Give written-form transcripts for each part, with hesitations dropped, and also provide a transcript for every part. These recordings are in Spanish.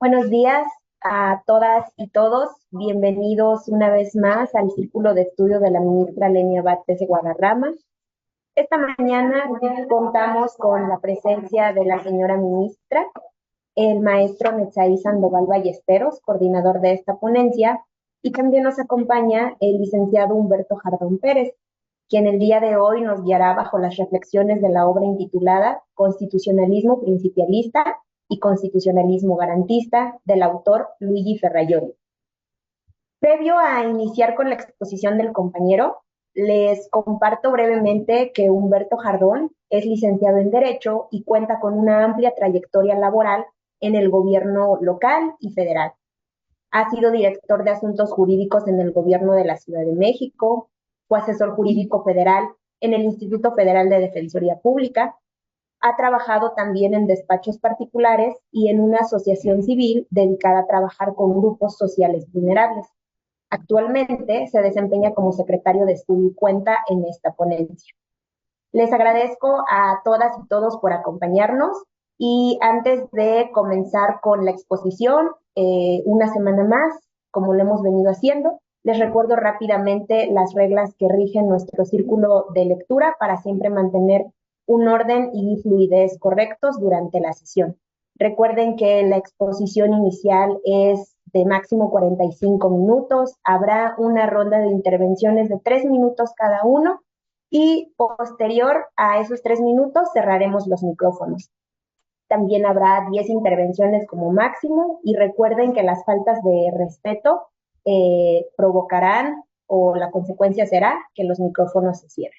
Buenos días a todas y todos. Bienvenidos una vez más al Círculo de Estudio de la ministra Lenia Batres de Guadarrama. Esta mañana contamos con la presencia de la señora ministra, el maestro Netzaí Sandoval Ballesteros, coordinador de esta ponencia, y también nos acompaña el licenciado Humberto Jardón Pérez, quien el día de hoy nos guiará bajo las reflexiones de la obra intitulada Constitucionalismo Principialista y Constitucionalismo Garantista del autor Luigi Ferrajoli. Previo a iniciar con la exposición del compañero, les comparto brevemente que Humberto Jardón es licenciado en Derecho y cuenta con una amplia trayectoria laboral en el gobierno local y federal. Ha sido director de Asuntos Jurídicos en el Gobierno de la Ciudad de México, fue asesor jurídico federal en el Instituto Federal de Defensoría Pública, ha trabajado también en despachos particulares y en una asociación civil dedicada a trabajar con grupos sociales vulnerables. Actualmente se desempeña como secretario de estudio y cuenta en esta ponencia. Les agradezco a todas y todos por acompañarnos y antes de comenzar con la exposición, una semana más, como lo hemos venido haciendo, les recuerdo rápidamente las reglas que rigen nuestro círculo de lectura para siempre mantener un orden y fluidez correctos durante la sesión. Recuerden que la exposición inicial es de máximo 45 minutos, habrá una ronda de intervenciones de 3 minutos cada uno y posterior a esos 3 minutos cerraremos los micrófonos. También habrá 10 intervenciones como máximo y recuerden que las faltas de respeto provocarán o la consecuencia será que los micrófonos se cierren.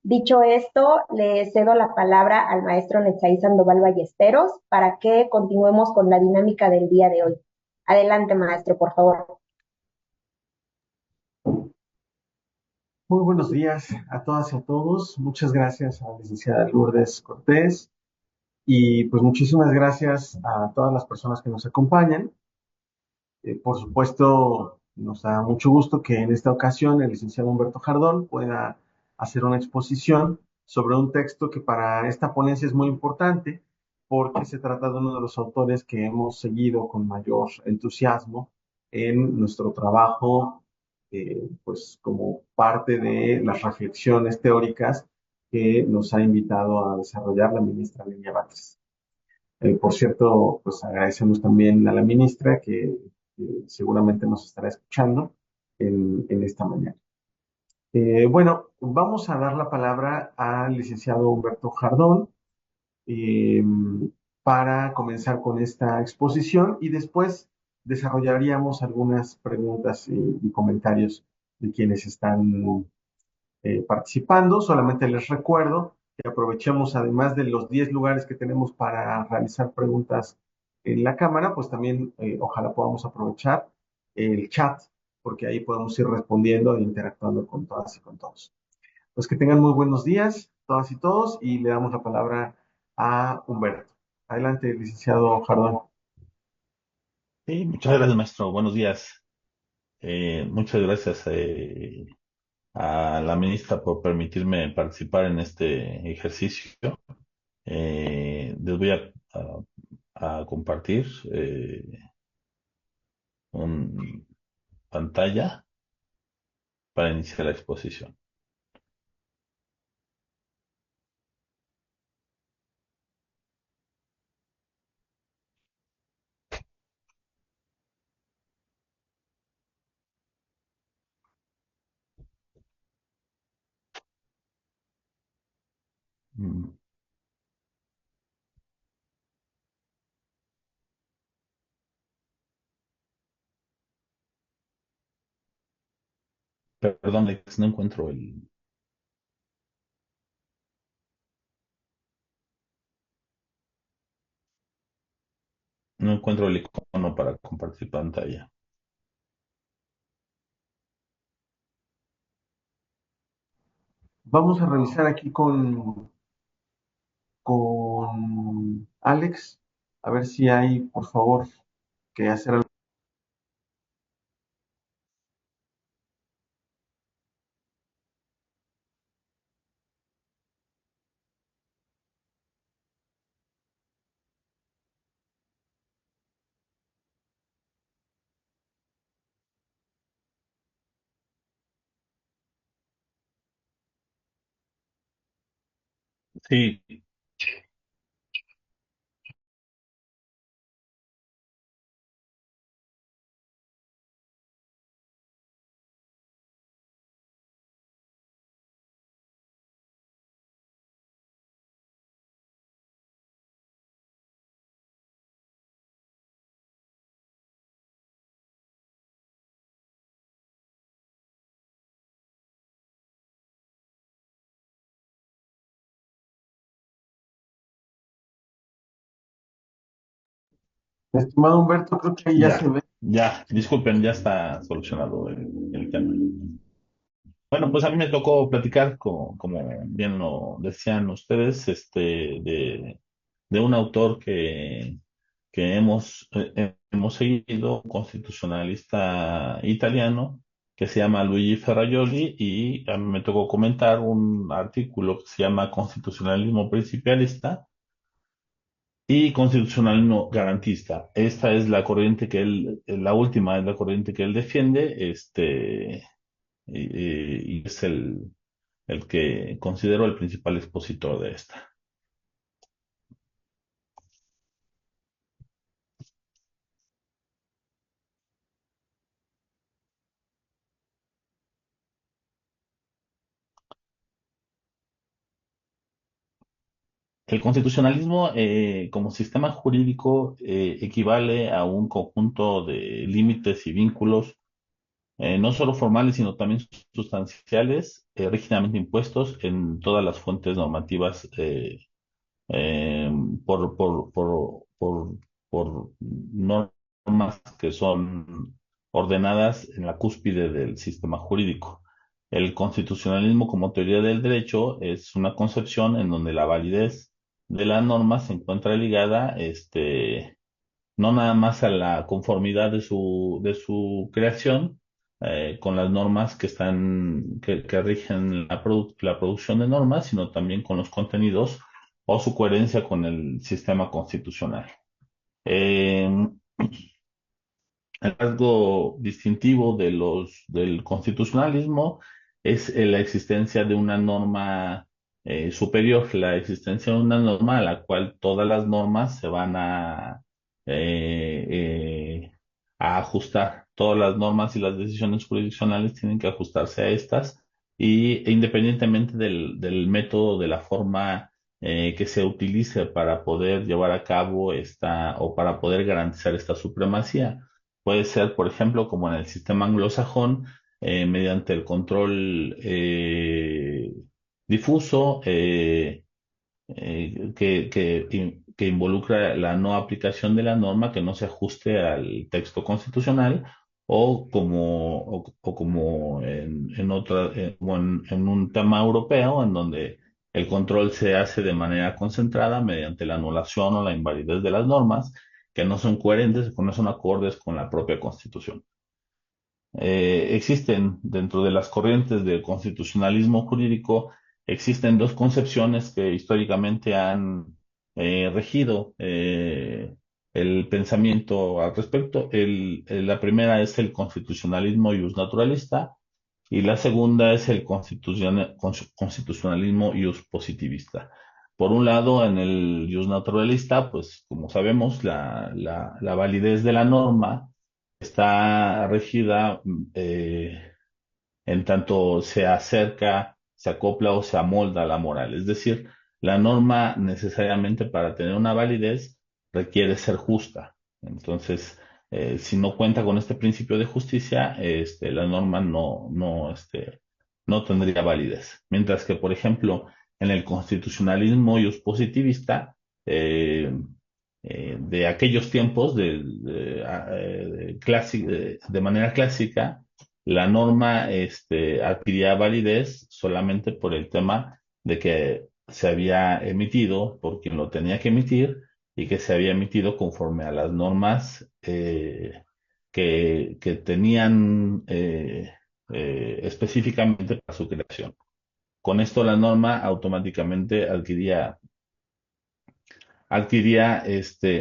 Dicho esto, le cedo la palabra al maestro Netzaí Sandoval Ballesteros para que continuemos con la dinámica del día de hoy. Adelante, maestro, por favor. Muy buenos días a todas y a todos. Muchas gracias a la licenciada Lourdes Cortés y pues muchísimas gracias a todas las personas que nos acompañan. Por supuesto, nos da mucho gusto que en esta ocasión el licenciado Humberto Jardón pueda hacer una exposición sobre un texto que para esta ponencia es muy importante porque se trata de uno de los autores que hemos seguido con mayor entusiasmo en nuestro trabajo, pues como parte de las reflexiones teóricas que nos ha invitado a desarrollar la ministra Lenia Batres. Por cierto, pues agradecemos también a la ministra que seguramente nos estará escuchando en esta mañana. Bueno, vamos a dar la palabra al licenciado Humberto Jardón eh, para comenzar con esta exposición y después desarrollaríamos algunas preguntas y comentarios de quienes están participando. Solamente les recuerdo que aprovechemos, además de los 10 lugares que tenemos para realizar preguntas en la cámara, pues también ojalá podamos aprovechar el chat, porque ahí podemos ir respondiendo e interactuando con todas y con todos. Pues que tengan muy buenos días, todas y todos, y le damos la palabra a Humberto. Adelante, licenciado Jardón. Sí, muchas gracias, maestro. Buenos días. Muchas gracias a la ministra por permitirme participar en este ejercicio. Les voy a compartir una pantalla para iniciar la exposición. Mm, Perdón, Alex, no encuentro el icono para compartir pantalla. Vamos a revisar aquí con Alex, a ver si hay, por favor, que hacer algo. Sí, Estimado Humberto, creo que ahí ya se ya, ve. ya, disculpen, ya está solucionado el tema. Bueno, pues a mí me tocó platicar, como bien lo decían ustedes, de un autor que hemos seguido, un constitucionalista italiano, que se llama Luigi Ferrajoli, y a mí me tocó comentar un artículo que se llama Constitucionalismo Principalista y Constitucionalismo Garantista. Esta es la corriente que la última es la corriente que él defiende, y es el que considero el principal expositor de esta. El constitucionalismo como sistema jurídico equivale a un conjunto de límites y vínculos, no solo formales, sino también sustanciales, rígidamente impuestos en todas las fuentes normativas eh, por normas que son ordenadas en la cúspide del sistema jurídico. El constitucionalismo como teoría del derecho es una concepción en donde la validez de la norma se encuentra ligada, no nada más a la conformidad de su creación, con las normas que rigen la producción de normas, sino también con los contenidos o su coherencia con el sistema constitucional. Eh, el rasgo distintivo del constitucionalismo es la existencia de una norma superior, la existencia de una norma a la cual todas las normas se van eh, eh, a ajustar. Todas las normas y las decisiones jurisdiccionales tienen que ajustarse a estas, e independientemente del método, de la forma que se utilice para poder llevar a cabo esta o para poder garantizar esta supremacía. Puede ser, por ejemplo, como en el sistema anglosajón, mediante el control difuso, que involucra la no aplicación de la norma que no se ajuste al texto constitucional, o como en un tema europeo, en donde el control se hace de manera concentrada mediante la anulación o la invalidez de las normas que no son coherentes o que no son acordes con la propia Constitución. Existen dentro de las corrientes del constitucionalismo jurídico, existen dos concepciones que históricamente han regido el pensamiento al respecto. La primera es el constitucionalismo naturalista, y la segunda es el constitucionalismo positivista. Por un lado, en el naturalista, pues como sabemos, la validez de la norma está regida en tanto se acerca, se acopla o se amolda a la moral. Es decir, la norma necesariamente para tener una validez requiere ser justa. Entonces, si no cuenta con este principio de justicia, la norma no tendría validez. Mientras que, por ejemplo, en el constitucionalismo positivista, eh, de aquellos tiempos, de manera clásica, la norma adquiría validez solamente por el tema de que se había emitido por quien lo tenía que emitir, y que se había emitido conforme a las normas que tenían específicamente para su creación. Con esto la norma automáticamente adquiría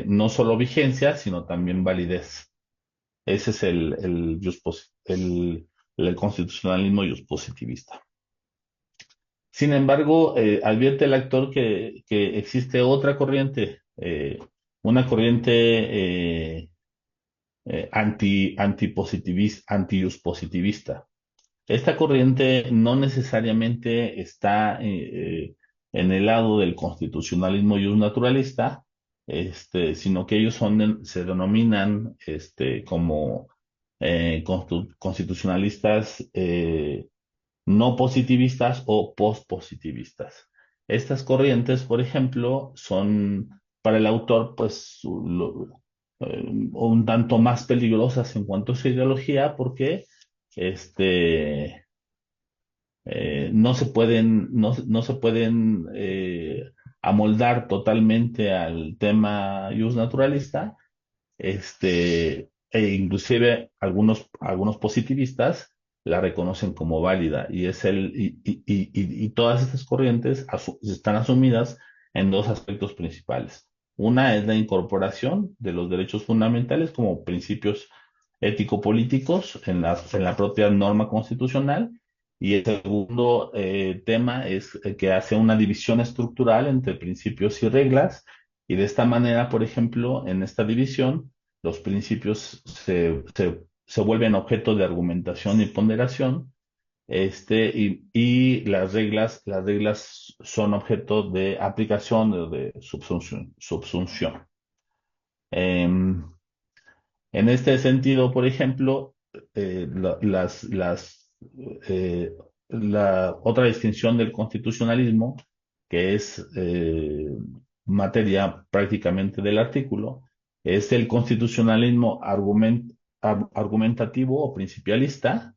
no solo vigencia, sino también validez. Ese es el constitucionalismo positivista. Sin embargo, advierte el actor que existe otra corriente, una corriente anti-ius positivista. Esta corriente no necesariamente está en el lado del constitucionalismo ius naturalista, sino que ellos se denominan como constitucionalistas no positivistas o postpositivistas. Estas corrientes, por ejemplo, son para el autor, pues, un tanto más peligrosas en cuanto a su ideología, porque este, no se pueden amoldar totalmente al tema ius naturalista, e inclusive algunos positivistas la reconocen como válida y todas estas corrientes están asumidas en dos aspectos principales. Una es la incorporación de los derechos fundamentales como principios ético-políticos en la propia norma constitucional, y el segundo tema es que hace una división estructural entre principios y reglas, y de esta manera, por ejemplo, en esta división, los principios se vuelven objeto de argumentación y ponderación, y las reglas son objeto de aplicación o de subsunción. Em, en este sentido, por ejemplo, eh, la otra distinción del constitucionalismo, que es materia prácticamente del artículo, es el constitucionalismo argumentativo o principialista,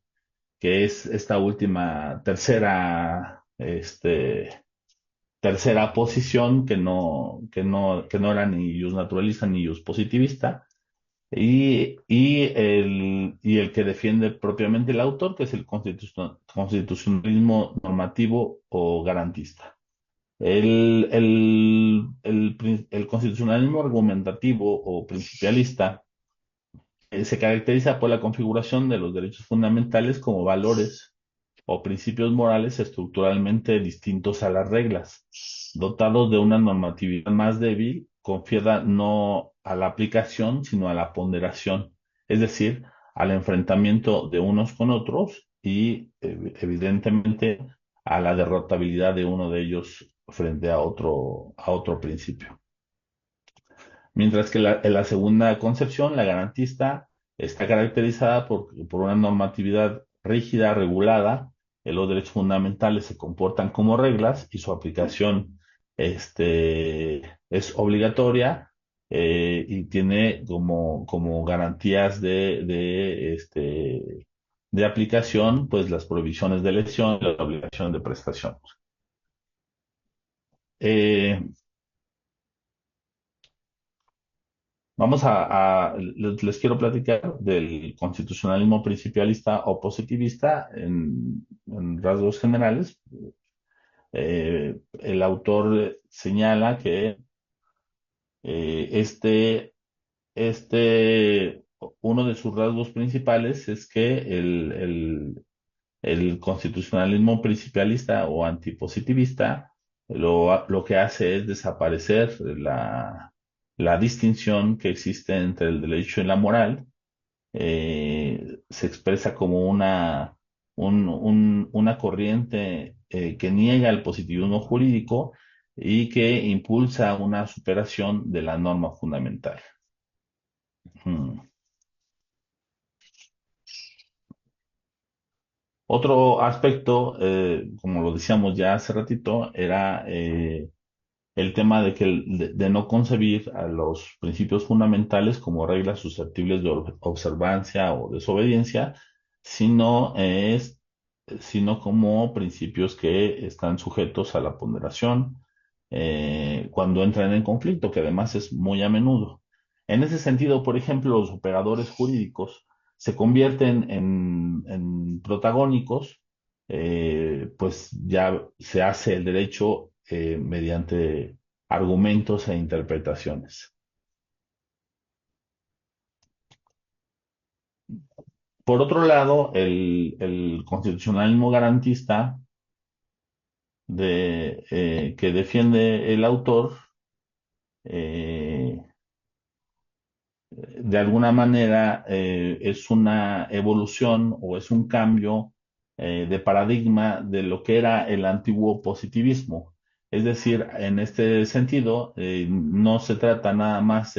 que es esta última tercera posición que no era ni ius naturalista ni ius positivista, y el que defiende propiamente el autor, que es el constitucionalismo normativo o garantista. El constitucionalismo argumentativo o principialista se caracteriza por la configuración de los derechos fundamentales como valores o principios morales estructuralmente distintos a las reglas, dotados de una normatividad más débil, confiada no a la aplicación, sino a la ponderación, es decir, al enfrentamiento de unos con otros y, evidentemente, a la derrotabilidad de uno de ellos frente a otro principio. Mientras que en la segunda concepción, la garantista, está caracterizada por una normatividad rígida, regulada. Los derechos fundamentales se comportan como reglas y su aplicación es obligatoria, y tiene como garantías de aplicación, pues las prohibiciones de elección y la obligación de prestación. Eh, les quiero platicar del constitucionalismo principialista o positivista en rasgos generales. El autor señala que eh, este, uno de sus rasgos principales es que el constitucionalismo principialista o antipositivista lo que hace es desaparecer la distinción que existe entre el derecho y la moral. Se expresa como una corriente que niega el positivismo jurídico y que impulsa una superación de la norma fundamental. Mm. Otro aspecto, como lo decíamos ya hace ratito, era el tema de no concebir a los principios fundamentales como reglas susceptibles de observancia o desobediencia, sino, sino como principios que están sujetos a la ponderación cuando entran en conflicto, que además es muy a menudo. En ese sentido, por ejemplo, los operadores jurídicos se convierten en protagónicos, pues ya se hace el derecho mediante argumentos e interpretaciones. Por otro lado, el constitucionalismo garantista que defiende el autor, eh, de alguna manera es una evolución o es un cambio de paradigma de lo que era el antiguo positivismo. Es decir, en este sentido, no se trata nada más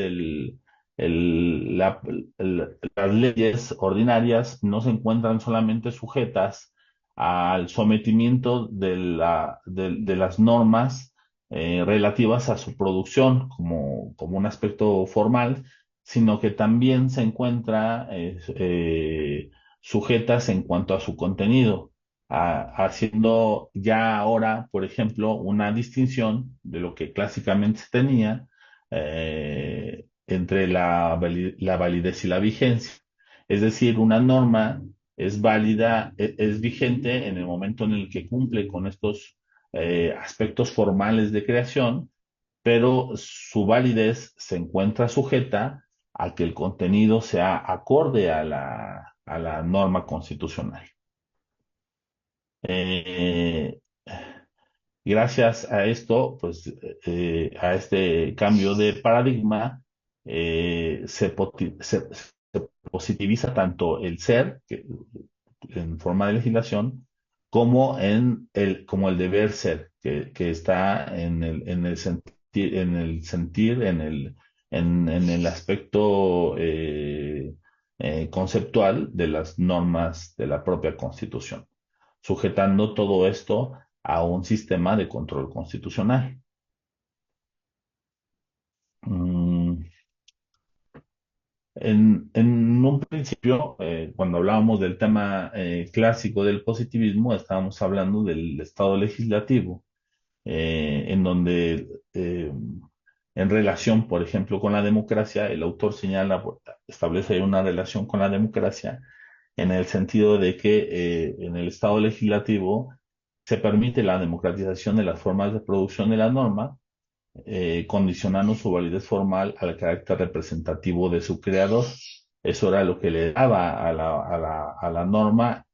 las leyes ordinarias no se encuentran solamente sujetas al sometimiento de las normas relativas a su producción como un aspecto formal, sino que también se encuentra sujetas en cuanto a su contenido, haciendo ya ahora, por ejemplo, una distinción de lo que clásicamente se tenía entre la validez y la vigencia. Es decir, una norma es válida, es vigente en el momento en el que cumple con estos aspectos formales de creación, pero su validez se encuentra sujeta a que el contenido sea acorde a la norma constitucional. Eh, Gracias a esto, pues a este cambio de paradigma, se positiviza tanto el ser, en forma de legislación, como el deber ser, que está en el sentir, en el aspecto conceptual de las normas de la propia Constitución, sujetando todo esto a un sistema de control constitucional. Mm, en un principio, cuando hablábamos del tema clásico del positivismo, estábamos hablando del Estado legislativo, en donde, en relación, por ejemplo, con la democracia, el autor señala, establece ahí una relación con la democracia en el sentido de que en el Estado legislativo se permite la democratización de las formas de producción de la norma, condicionando su validez formal al carácter representativo de su creador. Eso era lo que le daba a la norma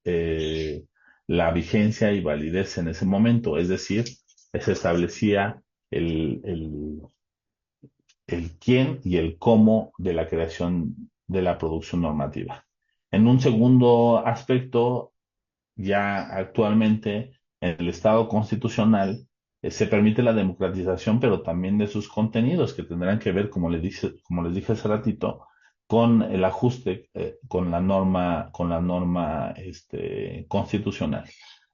la vigencia y validez en ese momento, es decir, se establecía el, el, el quién y el cómo de la creación de la producción normativa. En un segundo aspecto, ya actualmente en el Estado constitucional se permite la democratización, pero también de sus contenidos, que tendrán que ver, como les dije hace ratito, con el ajuste con la norma constitucional.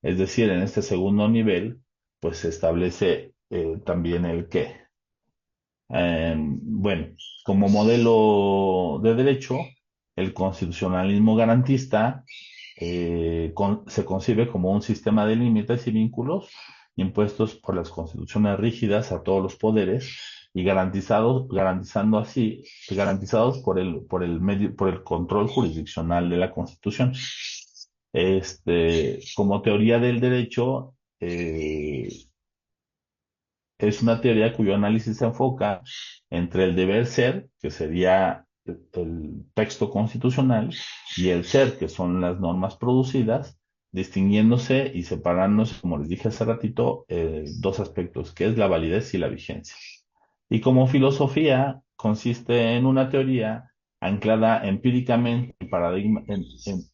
Es decir, en este segundo nivel, pues se establece también el qué. Bueno, como modelo de derecho, el constitucionalismo garantista se concibe como un sistema de límites y vínculos impuestos por las constituciones rígidas a todos los poderes y garantizados por el control jurisdiccional de la Constitución. Como teoría del derecho, es una teoría cuyo análisis se enfoca entre el deber ser, que sería el texto constitucional, y el ser, que son las normas producidas, distinguiéndose y separándose, como les dije hace ratito, dos aspectos, que es la validez y la vigencia. Y como filosofía, consiste en una teoría anclada empíricamente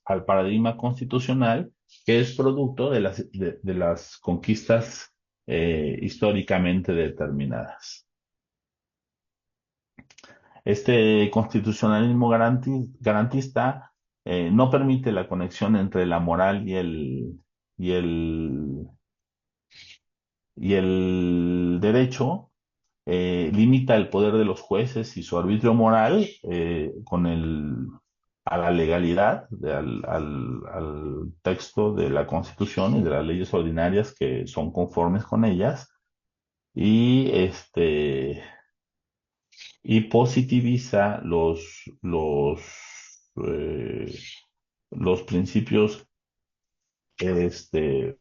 al paradigma constitucional, que es producto de las conquistas históricamente determinadas. Este constitucionalismo garantista no permite la conexión entre la moral y el, y el derecho, limita el poder de los jueces y su arbitrio moral a la legalidad, al texto de la Constitución y de las leyes ordinarias que son conformes con ellas, y y positiviza eh, los principios, este,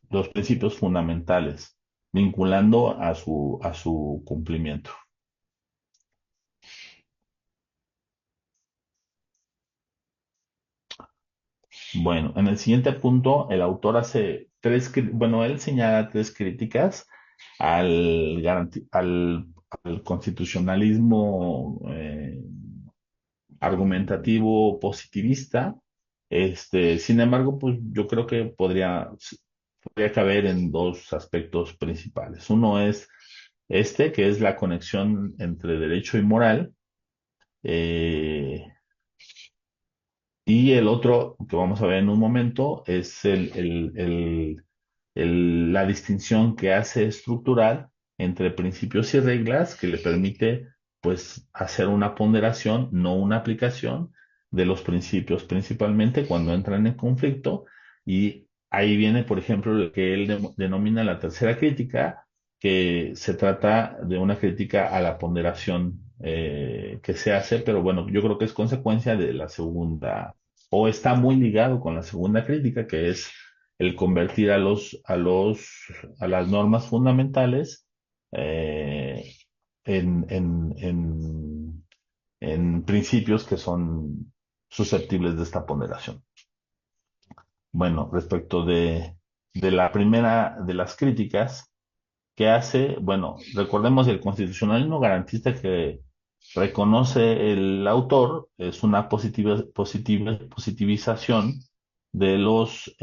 los principios fundamentales, vinculando a su cumplimiento. Bueno, en el siguiente punto, el autor hace bueno, él señala tres críticas al constitucionalismo argumentativo positivista. Sin embargo, pues yo creo que podría caber en dos aspectos principales. Uno es que es la conexión entre derecho y moral, eh, y el otro, que vamos a ver en un momento, es la distinción que hace estructural entre principios y reglas que le permite, pues, hacer una ponderación, no una aplicación de los principios, principalmente cuando entran en conflicto. Y ahí viene, por ejemplo, lo que él denomina la tercera crítica, que se trata de una crítica a la ponderación que se hace, pero bueno, yo creo que es consecuencia de la segunda, o está muy ligado con la segunda crítica, que es el convertir a las normas fundamentales eh, en principios que son susceptibles de esta ponderación. Bueno, respecto de la primera de las críticas que hace, bueno, recordemos el constitucionalismo garantista que reconoce el autor, es una positivización de los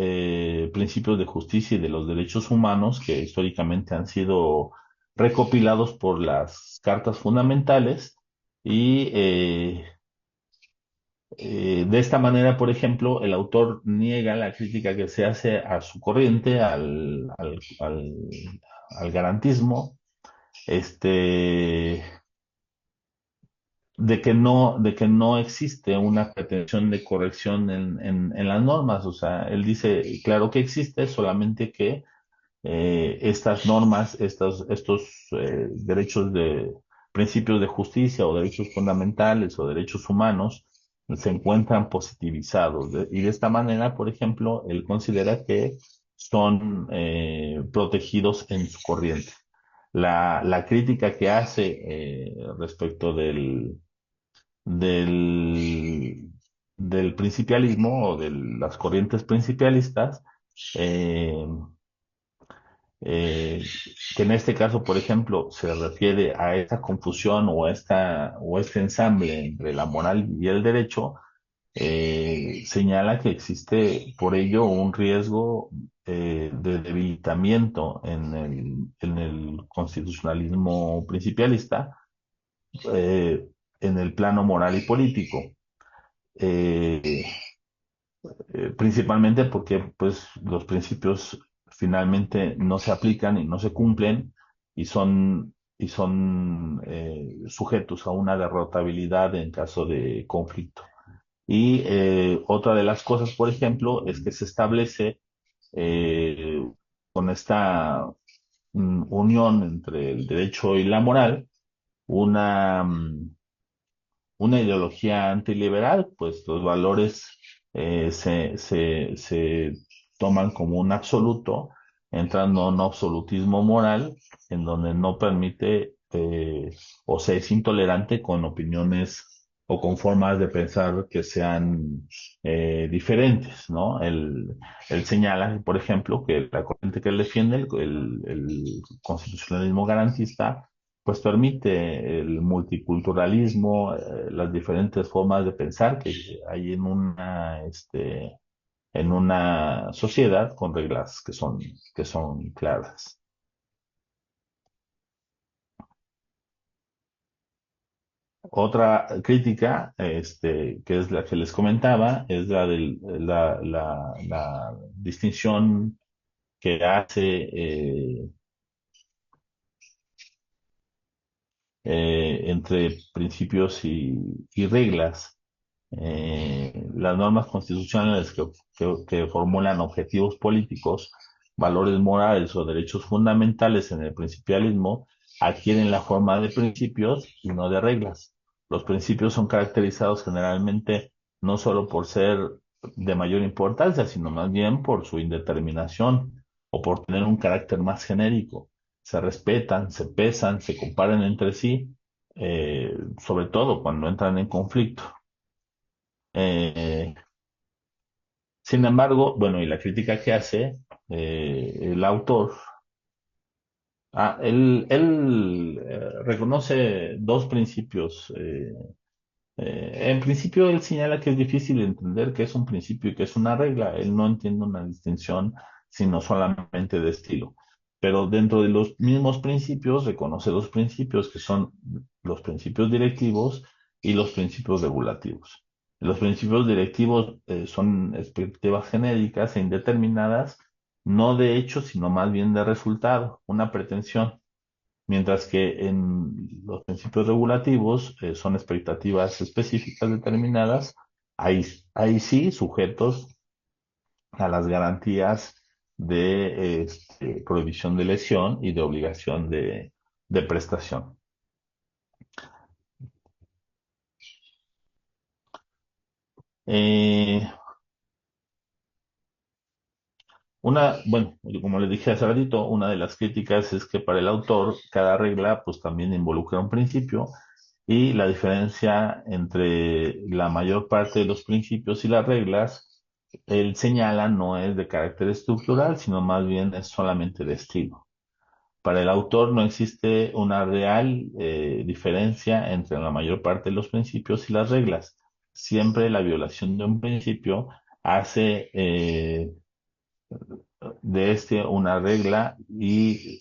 principios de justicia y de los derechos humanos que históricamente han sido recopilados por las cartas fundamentales. Y de esta manera, por ejemplo, el autor niega la crítica que se hace a su corriente, al garantismo, este, de que no existe una pretensión de corrección en las normas. O sea, él dice, claro que existe, solamente que estas normas, derechos principios de justicia o derechos fundamentales o derechos humanos se encuentran positivizados. Y de esta manera, por ejemplo, él considera que son protegidos en su corriente. La crítica que hace respecto del, del principialismo o de las corrientes principialistas, eh, eh, que en este caso, por ejemplo, se refiere a esta confusión o este ensamble entre la moral y el derecho, señala que existe por ello un riesgo de debilitamiento en el constitucionalismo principialista, en el plano moral y político. Eh, Principalmente porque pues los principios finalmente no se aplican y no se cumplen y son sujetos a una derrotabilidad en caso de conflicto. Y otra de las cosas, por ejemplo, es que se establece eh, con esta unión entre el derecho y la moral una ideología antiliberal, pues los valores se toman como un absoluto, entrando en un absolutismo moral en donde no permite o se es intolerante con opiniones o con formas de pensar que sean diferentes, ¿no? Él señala, por ejemplo, que la corriente que él defiende, el constitucionalismo garantista, pues permite el multiculturalismo, las diferentes formas de pensar que hay en una sociedad con reglas que son claras. Otra crítica, que es la que les comentaba, es la distinción que hace entre principios y reglas. Las normas constitucionales que formulan objetivos políticos, valores morales o derechos fundamentales en el principialismo adquieren la forma de principios y no de reglas. Los principios son caracterizados generalmente no solo por ser de mayor importancia, sino más bien por su indeterminación o por tener un carácter más genérico. Se respetan, se pesan, se comparan entre sí, sobre todo cuando entran en conflicto. Eh, Sin embargo, bueno, y la crítica que hace el autor, él reconoce dos principios. En principio, él señala que es difícil entender qué es un principio y qué es una regla. Él no entiende una distinción, sino solamente de estilo. Pero dentro de los mismos principios, reconoce dos principios que son los principios directivos y los principios regulativos. Los principios directivos son expectativas genéricas e indeterminadas, no de hecho, sino más bien de resultado, una pretensión. Mientras que en los principios regulativos son expectativas específicas determinadas, ahí, ahí sí sujetos a las garantías de prohibición de lesión y de obligación de prestación. Eh, bueno, como les dije hace ratito, una de las críticas es que para el autor cada regla pues también involucra un principio y la diferencia entre la mayor parte de los principios y las reglas, él señala, no es de carácter estructural, sino más bien es solamente de estilo. Para el autor no existe una real diferencia entre la mayor parte de los principios y las reglas. Siempre la violación de un principio hace de este una regla y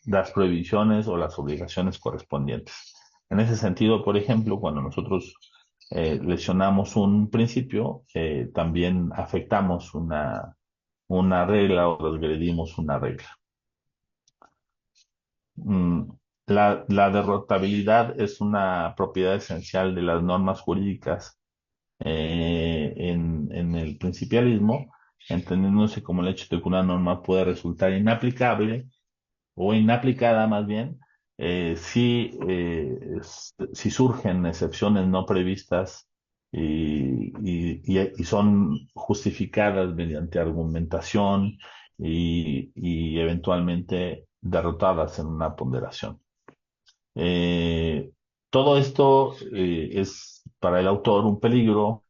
las prohibiciones o las obligaciones correspondientes. En ese sentido, por ejemplo, cuando nosotros lesionamos un principio, también afectamos una regla o transgredimos una regla. Mm, la derrotabilidad es una propiedad esencial de las normas jurídicas en el principialismo, entendiéndose como el hecho de que una norma puede resultar inaplicable o inaplicada más bien, si surgen excepciones no previstas y son justificadas mediante argumentación y eventualmente derrotadas en una ponderación. Eh, Todo esto es para el autor un peligro,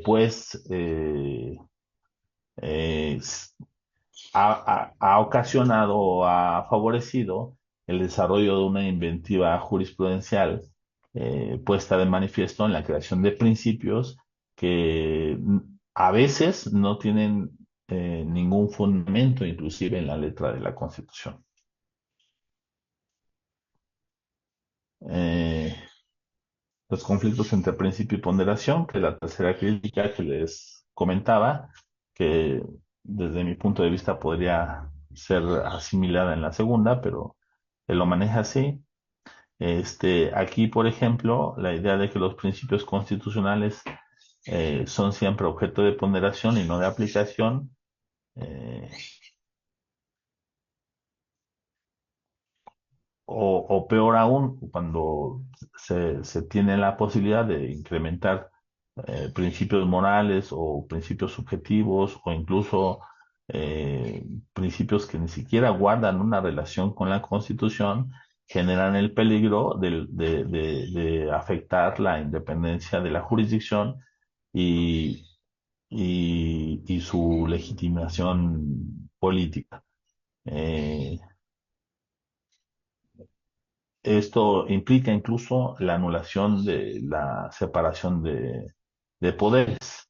pues eh, ha ocasionado o ha favorecido el desarrollo de una inventiva jurisprudencial puesta de manifiesto en la creación de principios que a veces no tienen ningún fundamento, inclusive en la letra de la Constitución. Eh, los conflictos entre principio y ponderación, que es la tercera crítica que les comentaba, que desde mi punto de vista podría ser asimilada en la segunda, pero él lo maneja así. Aquí, por ejemplo, la idea de que los principios constitucionales son siempre objeto de ponderación y no de aplicación, eh, o peor aún, cuando se tiene la posibilidad de incrementar principios morales o principios subjetivos o incluso principios que ni siquiera guardan una relación con la Constitución, generan el peligro de afectar la independencia de la jurisdicción y, y su legitimación política. Eh, Esto implica incluso la anulación de la separación de poderes,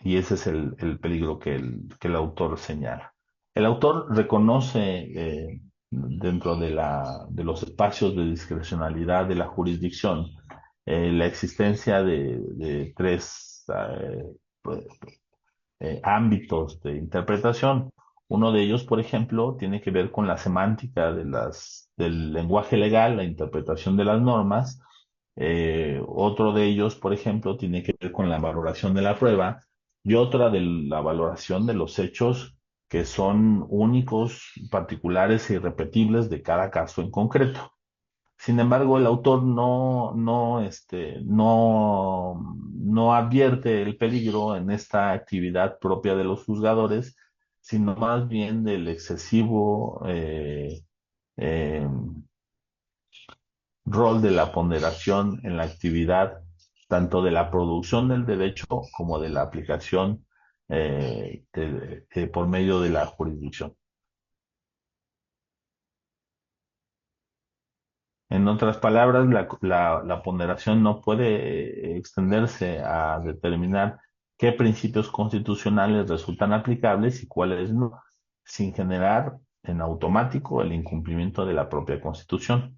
y ese es el peligro que el autor señala. El autor reconoce dentro de los espacios de discrecionalidad de la jurisdicción la existencia de tres ámbitos de interpretación. Uno de ellos, por ejemplo, tiene que ver con la semántica del lenguaje legal, la interpretación de las normas. Otro de ellos, por ejemplo, tiene que ver con la valoración de la prueba y otra de la valoración de los hechos que son únicos, particulares e irrepetibles de cada caso en concreto. Sin embargo, el autor no advierte el peligro en esta actividad propia de los juzgadores, sino más bien del excesivo eh, rol de la ponderación en la actividad tanto de la producción del derecho como de la aplicación por medio de la jurisdicción. En otras palabras, la ponderación no puede extenderse a determinar qué principios constitucionales resultan aplicables y cuáles no, sin generar en automático el incumplimiento de la propia Constitución.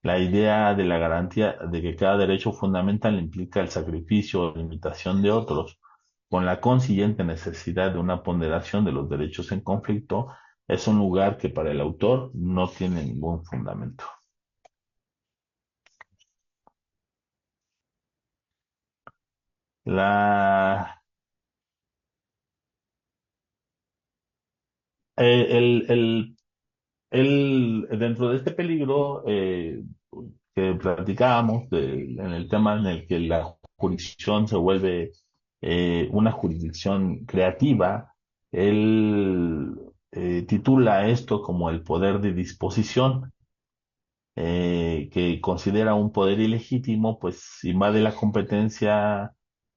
La idea de la garantía de que cada derecho fundamental implica el sacrificio o limitación de otros, con la consiguiente necesidad de una ponderación de los derechos en conflicto, es un lugar que para el autor no tiene ningún fundamento. La, el, dentro de este peligro que platicábamos, en el tema en el que la jurisdicción se vuelve una jurisdicción creativa, él titula esto como el poder de disposición, que considera un poder ilegítimo, pues invade la competencia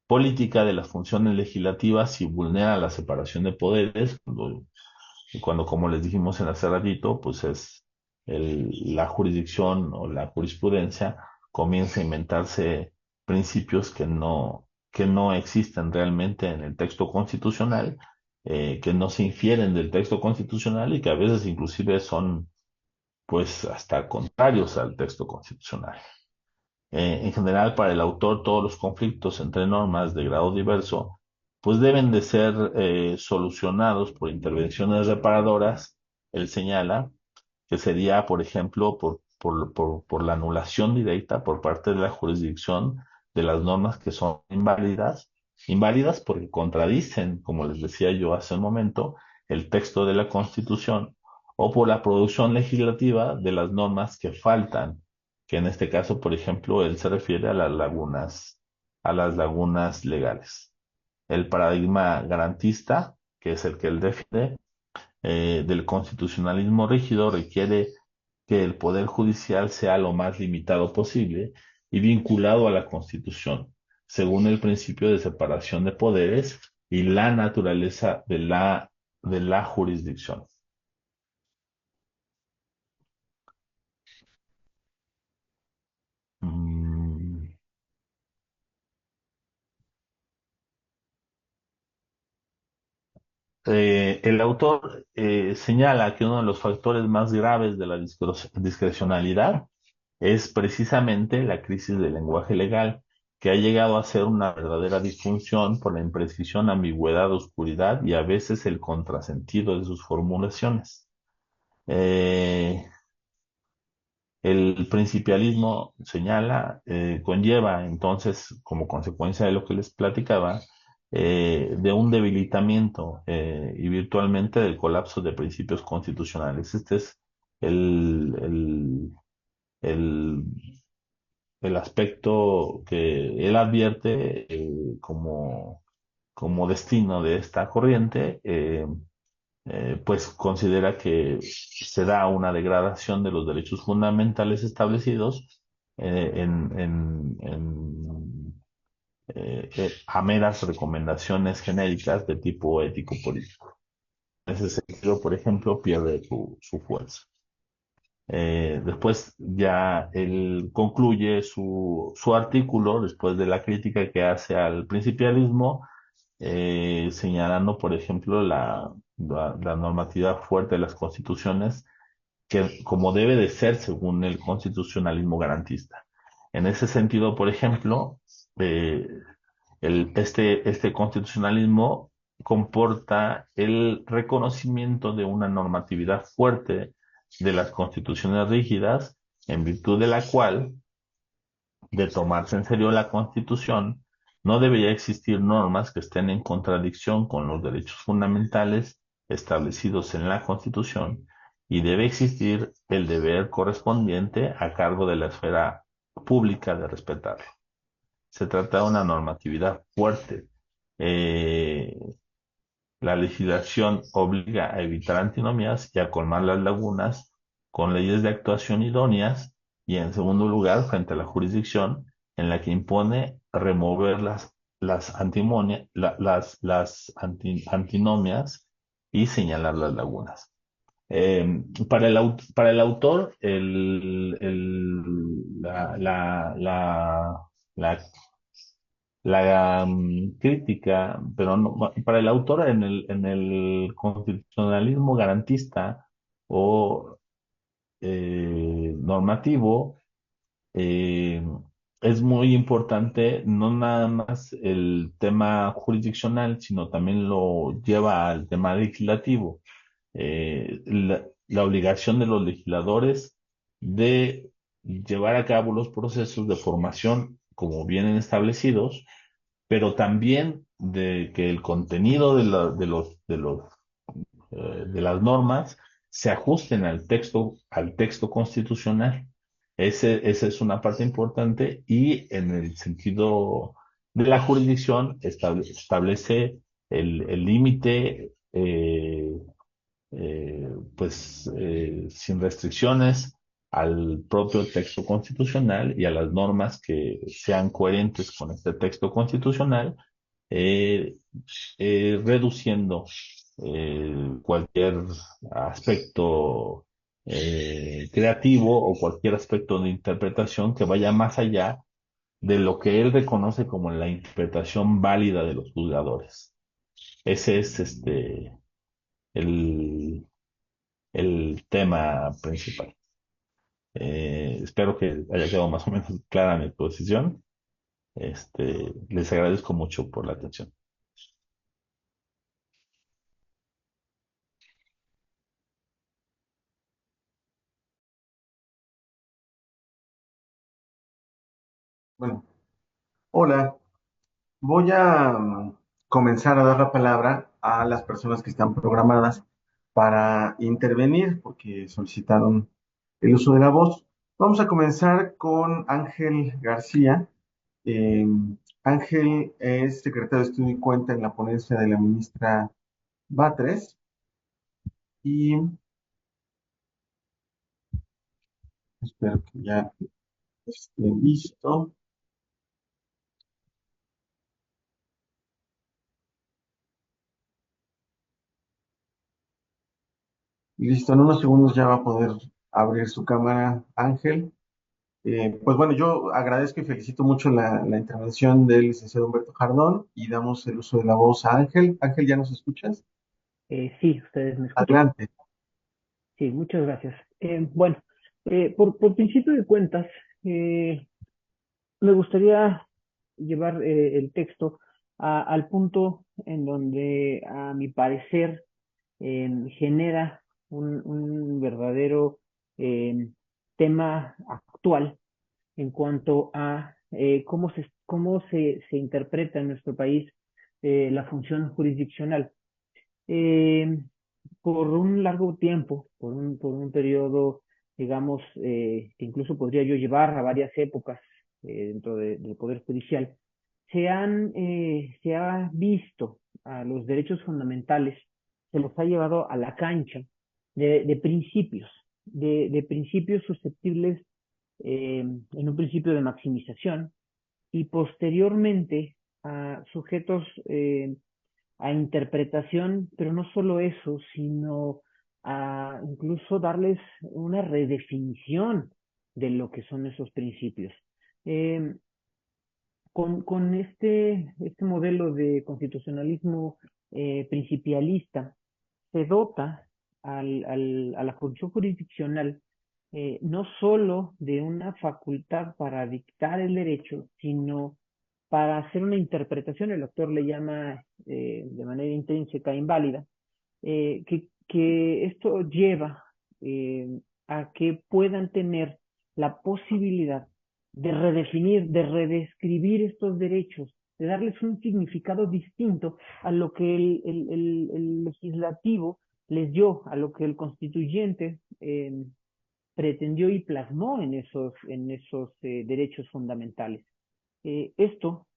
política de las funciones legislativas y vulnera la separación de poderes, cuando, como les dijimos en hace ratito, pues es la jurisdicción o la jurisprudencia comienza a inventarse principios que no existen realmente en el texto constitucional, que no se infieren del texto constitucional y que a veces inclusive son pues hasta contrarios al texto constitucional. En general, para el autor, todos los conflictos entre normas de grado diverso, pues deben de ser solucionados por intervenciones reparadoras, él señala, que sería, por ejemplo, por la anulación directa por parte de la jurisdicción de las normas que son inválidas, inválidas porque contradicen, como les decía yo hace un momento, el texto de la Constitución, o por la producción legislativa de las normas que faltan, que en este caso, por ejemplo, él se refiere a las lagunas legales. El paradigma garantista, que es el que él defiende, del constitucionalismo rígido, requiere que el poder judicial sea lo más limitado posible y vinculado a la Constitución, según el principio de separación de poderes y la naturaleza de la jurisdicción. Mm. El autor señala que uno de los factores más graves de la discrecionalidad es precisamente la crisis del lenguaje legal, que ha llegado a ser una verdadera disfunción por la imprecisión, ambigüedad, oscuridad y a veces el contrasentido de sus formulaciones. Eh, el principialismo, señala, conlleva entonces, como consecuencia de lo que les platicaba, de un debilitamiento y virtualmente del colapso de principios constitucionales. Este es el, el, el, el aspecto que él advierte como destino de esta corriente. Pues considera que se da una degradación de los derechos fundamentales establecidos a meras recomendaciones genéricas de tipo ético-político. En ese sentido, por ejemplo, pierde su fuerza. Después ya él concluye su artículo, después de la crítica que hace al principialismo, señalando, por ejemplo, la normatividad fuerte de las constituciones, que como debe de ser según el constitucionalismo garantista. En ese sentido, por ejemplo, eh, este constitucionalismo comporta el reconocimiento de una normatividad fuerte de las constituciones rígidas, en virtud de la cual, de tomarse en serio la Constitución, no debería existir normas que estén en contradicción con los derechos fundamentales establecidos en la Constitución y debe existir el deber correspondiente a cargo de la esfera pública de respetarlo. Se trata de una normatividad fuerte. Eh, la legislación obliga a evitar antinomias y a colmar las lagunas con leyes de actuación idóneas y, en segundo lugar, frente a la jurisdicción, en la que impone remover las antinomias y señalar las lagunas. Para el autor, la, crítica, pero no, para el autor en el constitucionalismo garantista o normativo, eh, es muy importante no nada más el tema jurisdiccional, sino también lo lleva al tema legislativo. La obligación de los legisladores de llevar a cabo los procesos de formación como vienen establecidos, pero también de que el contenido de las normas se ajusten al texto constitucional. Esa es una parte importante y en el sentido de la jurisdicción establece el límite, sin restricciones al propio texto constitucional y a las normas que sean coherentes con este texto constitucional, eh, reduciendo cualquier aspecto creativo o cualquier aspecto de interpretación que vaya más allá de lo que él reconoce como la interpretación válida de los juzgadores. Ese es el, el tema principal. Espero que haya quedado más o menos clara mi posición. Les agradezco mucho por la atención. Bueno, hola. Voy a comenzar a dar la palabra a las personas que están programadas para intervenir porque solicitaron el uso de la voz. Vamos a comenzar con Ángel García. Eh, Ángel es secretario de Estudio y cuenta en la ponencia de la ministra Batres y espero que ya esté listo. Listo, en unos segundos ya va a poder abrir su cámara, Ángel. Pues bueno, yo agradezco y felicito mucho la intervención del licenciado Humberto Jardón y damos el uso de la voz a Ángel. Ángel, ¿ya nos escuchas? Sí, ustedes me escuchan. Adelante. Sí, muchas gracias. Bueno, por principio de cuentas, eh, me gustaría llevar el texto al punto en donde, a mi parecer, genera un verdadero em, tema actual en cuanto a cómo se interpreta en nuestro país la función jurisdiccional. Eh, por un largo tiempo, por un periodo, digamos, que incluso podría yo llevar a varias épocas dentro del Poder Judicial, se ha visto a los derechos fundamentales, se los ha llevado a la cancha de principios, de principios susceptibles, en un principio de maximización y posteriormente a sujetos a interpretación, pero no solo eso, sino a incluso darles una redefinición de lo que son esos principios. Eh, con este modelo de constitucionalismo principialista, se dota a la función jurisdiccional no solo de una facultad para dictar el derecho, sino para hacer una interpretación, el autor le llama de manera intrínseca inválida, que esto lleva a que puedan tener la posibilidad de redefinir, de redescribir estos derechos, de darles un significado distinto a lo que el legislativo les dio, a lo que el constituyente pretendió y plasmó en esos derechos fundamentales. Esto,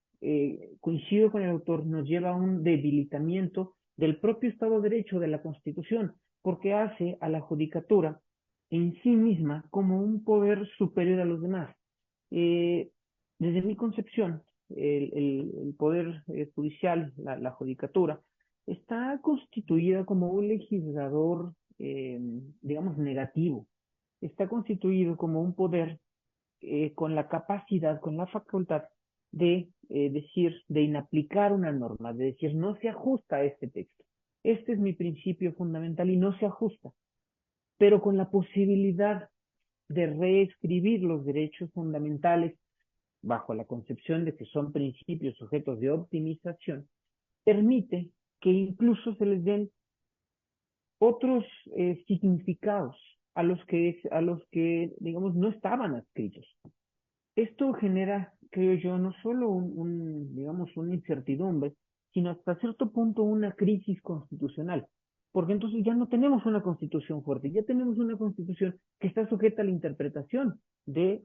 coincido con el autor, nos lleva a un debilitamiento del propio Estado de Derecho de la Constitución, porque hace a la judicatura en sí misma como un poder superior a los demás. Eh, Desde mi concepción, el poder judicial, la judicatura, está constituida como un legislador, digamos, negativo. Está constituido como un poder con la capacidad, con la facultad de decir, de inaplicar una norma, de decir, no se ajusta a este texto. Este es mi principio fundamental y no se ajusta, pero con la posibilidad de reescribir los derechos fundamentales bajo la concepción de que son principios sujetos de optimización, permite que incluso se les den otros significados a los que, digamos, no estaban adscritos. Esto genera, creo yo, no solo digamos, una incertidumbre, sino hasta cierto punto una crisis constitucional. Porque entonces ya no tenemos una constitución fuerte, ya tenemos una constitución que está sujeta a la interpretación de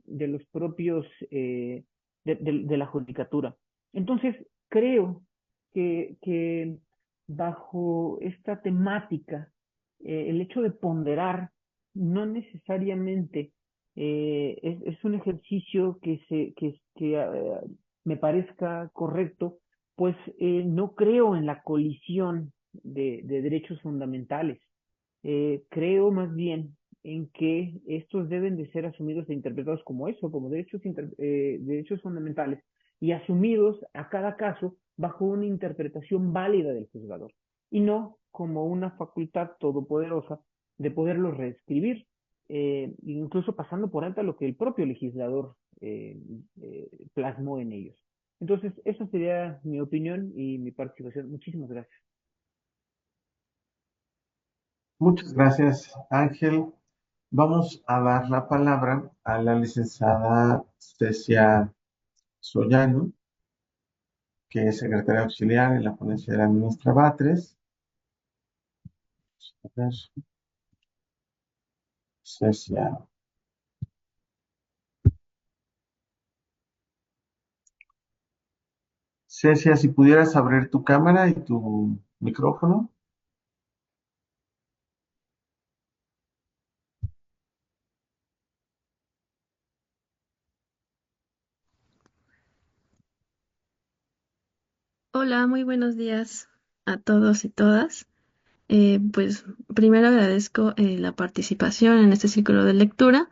los propios, de la judicatura. Entonces, creo que bajo esta temática, el hecho de ponderar no necesariamente es un ejercicio que me parezca correcto, pues no creo en la colisión de derechos fundamentales. Creo más bien en que estos deben de ser asumidos e interpretados como eso, como derechos fundamentales, y asumidos a cada caso bajo una interpretación válida del juzgador, y no como una facultad todopoderosa de poderlos reescribir, incluso pasando por alto lo que el propio legislador plasmó en ellos. Entonces, esa sería mi opinión y mi participación. Muchísimas gracias. Muchas gracias, Ángel. Vamos a dar la palabra a la licenciada Cecia Sollano, que es secretaria auxiliar en la ponencia de la ministra Batres. A ver, Cecia. Cecia, si pudieras abrir tu cámara y tu micrófono. Hola, muy buenos días a todos y todas. Pues primero agradezco la participación en este círculo de lectura.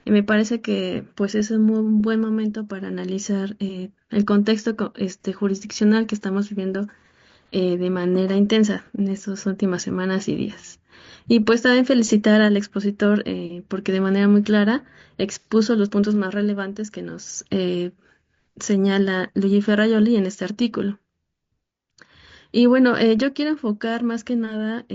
Me parece que pues es un muy buen momento para analizar el contexto jurisdiccional que estamos viviendo de manera intensa en estas últimas semanas y días. Y pues también felicitar al expositor porque de manera muy clara expuso los puntos más relevantes que nos señala Luigi Ferraioli en este artículo. Y bueno, yo quiero enfocar más que nada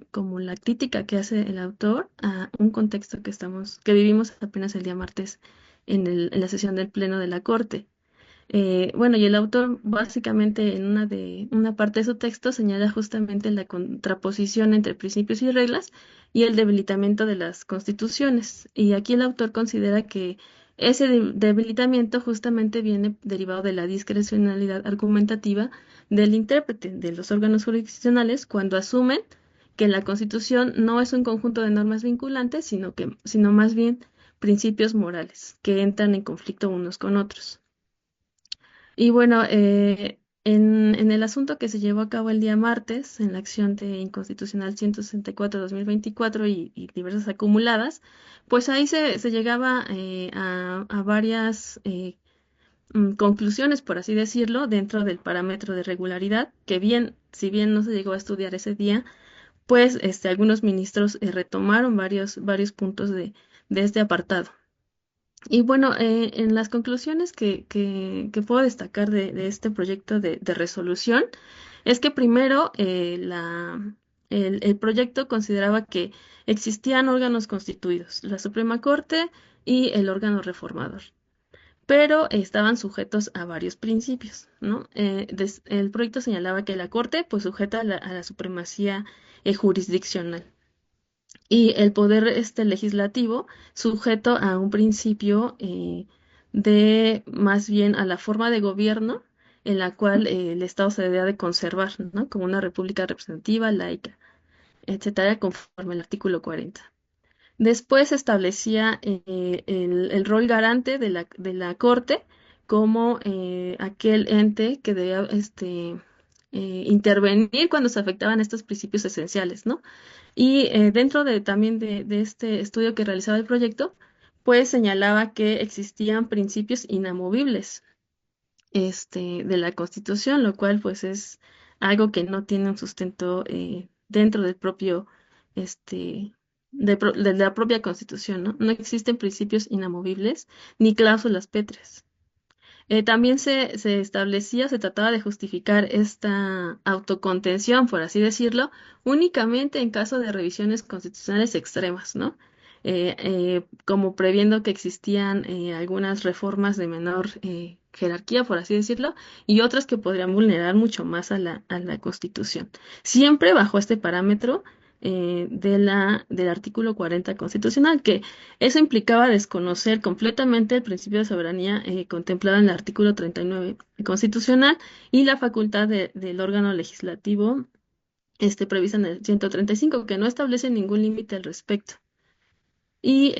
como la crítica que hace el autor a un contexto que vivimos apenas el día martes en la sesión del Pleno de la Corte. Bueno, y el autor básicamente en una parte de su texto señala justamente la contraposición entre principios y reglas y el debilitamiento de las constituciones. Y aquí el autor considera que ese debilitamiento justamente viene derivado de la discrecionalidad argumentativa del intérprete de los órganos jurisdiccionales cuando asumen que la Constitución no es un conjunto de normas vinculantes, sino más bien principios morales que entran en conflicto unos con otros. Y bueno, en el asunto que se llevó a cabo el día martes, en la acción de inconstitucional 164-2024 y diversas acumuladas, pues ahí se llegaba a varias conclusiones, por así decirlo, dentro del parámetro de regularidad, que bien, si bien no se llegó a estudiar ese día, pues algunos ministros retomaron varios puntos de este apartado. Y bueno, en las conclusiones que puedo destacar de este proyecto de resolución es que primero el proyecto consideraba que existían órganos constituidos, la Suprema Corte y el órgano reformador, pero estaban sujetos a varios principios, ¿no? El proyecto señalaba que la Corte pues sujeta a la supremacía jurisdiccional y el poder legislativo sujeto a un principio de más bien a la forma de gobierno en la cual el Estado se debe de conservar, ¿no? Como una república representativa, laica, etcétera, conforme al artículo 40. Después se establecía el rol garante de la Corte como aquel ente que debía intervenir cuando se afectaban estos principios esenciales, ¿no? Y dentro también de este estudio que realizaba el proyecto, pues señalaba que existían principios inamovibles de la Constitución, lo cual pues es algo que no tiene un sustento dentro del propio, este, de la propia Constitución, ¿no? No existen principios inamovibles ni cláusulas pétreas. También se establecía, se trataba de justificar esta autocontención, por así decirlo, únicamente en caso de revisiones constitucionales extremas, ¿no? Como previendo que existían algunas reformas de menor jerarquía, por así decirlo, y otras que podrían vulnerar mucho más a a la Constitución. Siempre bajo este parámetro del artículo 40 constitucional, que eso implicaba desconocer completamente el principio de soberanía contemplado en el artículo 39 constitucional y la facultad del órgano legislativo prevista en el 135, que no establece ningún límite al respecto. Y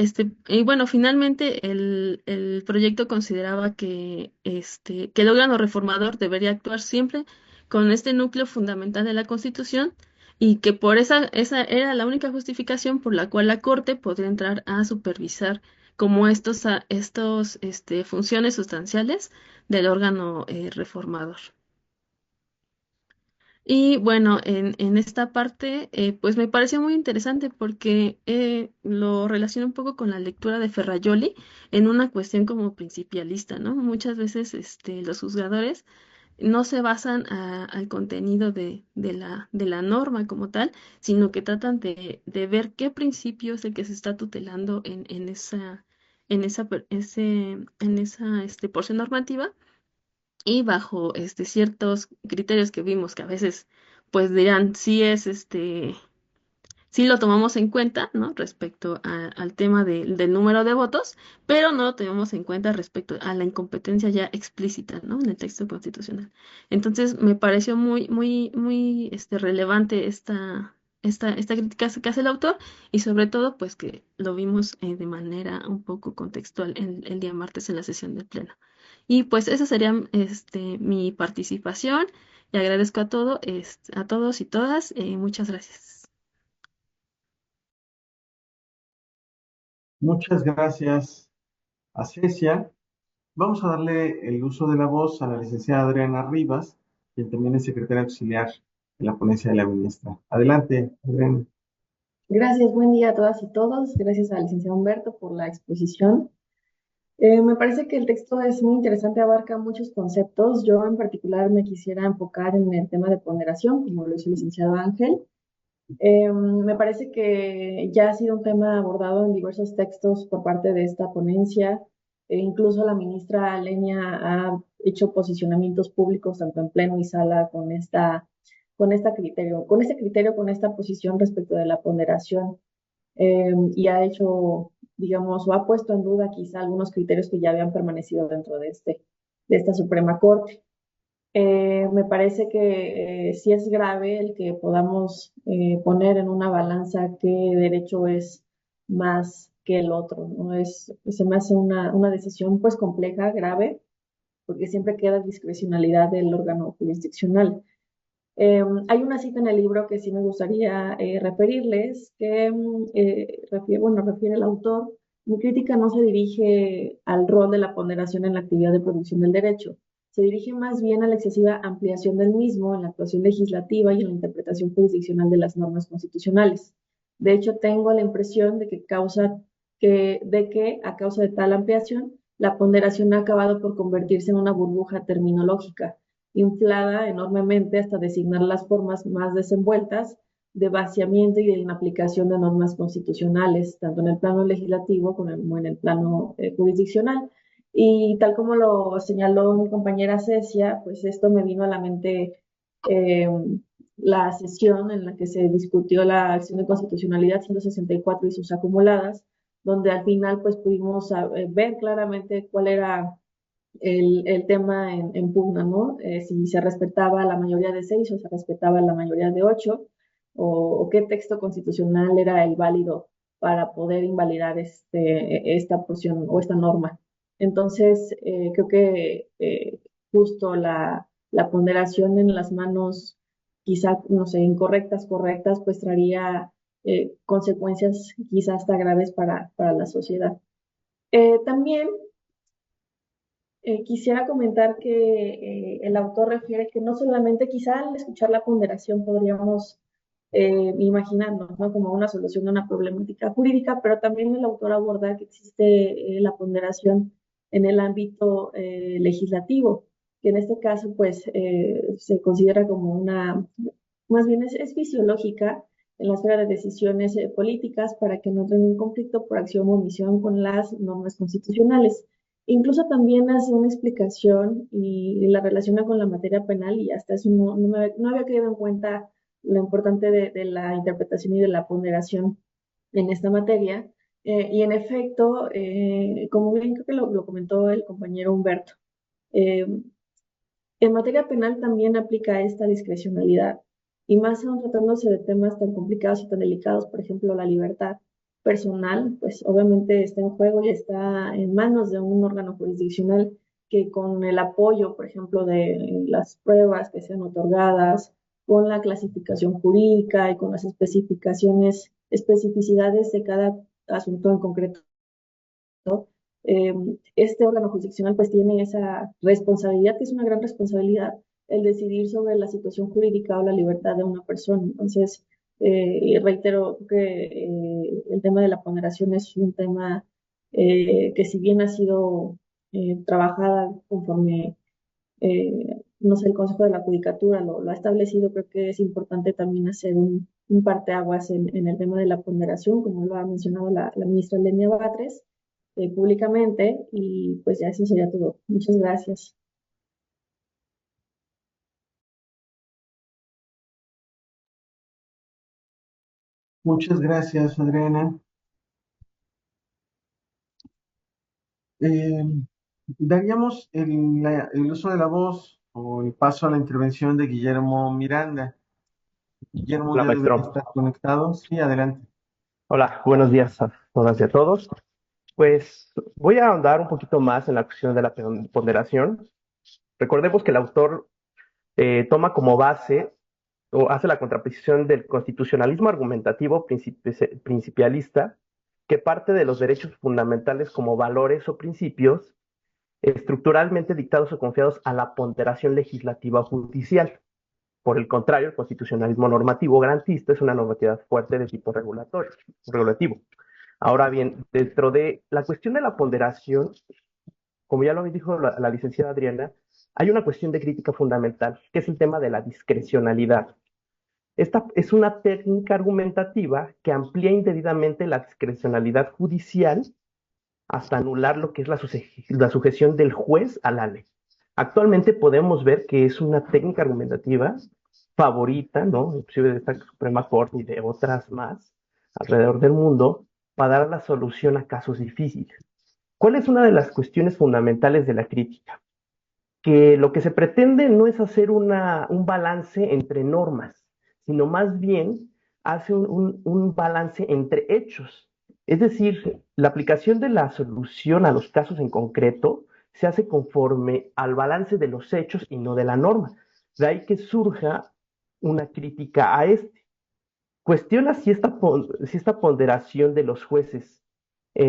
bueno, finalmente el proyecto consideraba que el órgano reformador debería actuar siempre con este núcleo fundamental de la Constitución y que por esa era la única justificación por la cual la Corte podría entrar a supervisar como estos funciones sustanciales del órgano reformador. Y bueno, en esta parte, pues me pareció muy interesante porque lo relaciono un poco con la lectura de Ferrajoli en una cuestión como principialista, ¿no? Muchas veces los juzgadores no se basan al contenido de la norma como tal, sino que tratan de ver qué principio es el que se está tutelando en esa porción normativa y bajo ciertos criterios que vimos que a veces pues dirán sí lo tomamos en cuenta, ¿no? Respecto al tema del número de votos, pero no lo tenemos en cuenta respecto a la incompetencia ya explícita, ¿no? En el texto constitucional. Entonces me pareció muy relevante esta crítica que hace el autor y sobre todo pues que lo vimos de manera un poco contextual el día martes en la sesión del pleno. Y pues esa sería mi participación y agradezco a todos y todas. Muchas gracias. Muchas gracias a Cecia. Vamos a darle el uso de la voz a la licenciada Adriana Rivas, quien también es secretaria auxiliar en la ponencia de la ministra. Adelante, Adriana. Gracias, buen día a todas y todos. Gracias al licenciado Humberto por la exposición. Me parece que el texto es muy interesante, abarca muchos conceptos. Yo en particular me quisiera enfocar en el tema de ponderación, como lo hizo el licenciado Ángel. Me parece que ya ha sido un tema abordado en diversos textos por parte de esta ponencia. Incluso la ministra Lenia ha hecho posicionamientos públicos tanto en pleno y sala con este criterio, con esta posición respecto de la ponderación. Y ha hecho, digamos, o ha puesto en duda quizá algunos criterios que ya habían permanecido dentro de esta Suprema Corte. Me parece que sí es grave el que podamos poner en una balanza qué derecho es más que el otro, ¿no? Se me hace una decisión pues compleja, grave, porque siempre queda discrecionalidad del órgano jurisdiccional. Hay una cita en el libro que sí me gustaría referirles, que refiere el autor. Mi crítica no se dirige al rol de la ponderación en la actividad de producción del derecho, se dirige más bien a la excesiva ampliación del mismo en la actuación legislativa y en la interpretación jurisdiccional de las normas constitucionales. De hecho, tengo la impresión de que a causa de tal ampliación, la ponderación ha acabado por convertirse en una burbuja terminológica inflada enormemente hasta designar las formas más desenvueltas de vaciamiento y de inaplicación de normas constitucionales, tanto en el plano legislativo como en el plano jurisdiccional. Y tal como lo señaló mi compañera Cecia, pues esto me vino a la mente eh, la sesión en la que se discutió la acción de constitucionalidad 164 y sus acumuladas, donde al final pues pudimos ver claramente cuál era el tema en pugna, ¿no? Si se respetaba la mayoría de 6 o se respetaba la mayoría de 8, o qué texto constitucional era el válido para poder invalidar esta porción o esta norma. Entonces, creo que justo la ponderación en las manos, quizá, no sé, incorrectas, correctas, pues traería consecuencias quizás hasta graves para la sociedad. También quisiera comentar que el autor refiere que no solamente quizá al escuchar la ponderación podríamos imaginarnos, ¿no?, como una solución a una problemática jurídica, pero también el autor aborda que existe la ponderación en el ámbito legislativo, que en este caso pues se considera como una, más bien es fisiológica en la esfera de decisiones políticas para que no entren en conflicto por acción o omisión con las normas constitucionales. Incluso también hace una explicación y la relaciona con la materia penal y hasta eso no había caído en cuenta lo importante de la interpretación y de la ponderación en esta materia. Y en efecto, como bien creo que lo comentó el compañero Humberto, eh, en materia penal también aplica esta discrecionalidad, y más aún tratándose de temas tan complicados y tan delicados, por ejemplo, la libertad personal, pues obviamente está en juego y está en manos de un órgano jurisdiccional que con el apoyo, por ejemplo, de las pruebas que sean otorgadas, con la clasificación jurídica y con las especificidades de cada asunto en concreto, eh, este órgano jurisdiccional pues tiene esa responsabilidad, que es una gran responsabilidad, el decidir sobre la situación jurídica o la libertad de una persona. Entonces, reitero que el tema de la ponderación es un tema que si bien ha sido trabajada conforme, no sé, el Consejo de la Judicatura lo ha establecido, creo que es importante también hacer un parteaguas en el tema de la ponderación, como lo ha mencionado la ministra Lenia Batres, públicamente, y pues ya eso sería todo. Muchas gracias. Muchas gracias, Adriana. Eh, Daríamos el uso de la voz o el paso a la intervención de Guillermo Miranda. Guillermo Hola, ya debería maestro. estar conectado. Sí, adelante. Hola, buenos días a todas y a todos. Pues voy a ahondar un poquito más en la cuestión de la ponderación. Recordemos que el autor toma como base o hace la contraposición del constitucionalismo argumentativo principialista, que parte de los derechos fundamentales como valores o principios estructuralmente dictados o confiados a la ponderación legislativa o judicial. Por el contrario, el constitucionalismo normativo garantista es una normatividad fuerte de tipo regulativo. Ahora bien, dentro de la cuestión de la ponderación, como ya lo dijo la licenciada Adriana, hay una cuestión de crítica fundamental, que es el tema de la discrecionalidad. Esta es una técnica argumentativa que amplía indebidamente la discrecionalidad judicial hasta anular lo que es la sujeción del juez a la ley. Actualmente podemos ver que es una técnica argumentativa favorita, ¿no?, inclusive de esta Suprema Corte y de otras más alrededor del mundo, para dar la solución a casos difíciles. ¿Cuál es una de las cuestiones fundamentales de la crítica? Que lo que se pretende no es hacer un balance entre normas, sino más bien hace un balance entre hechos. Es decir, la aplicación de la solución a los casos en concreto se hace conforme al balance de los hechos y no de la norma. De ahí que surja una crítica a este. Cuestiona si esta ponderación de los jueces a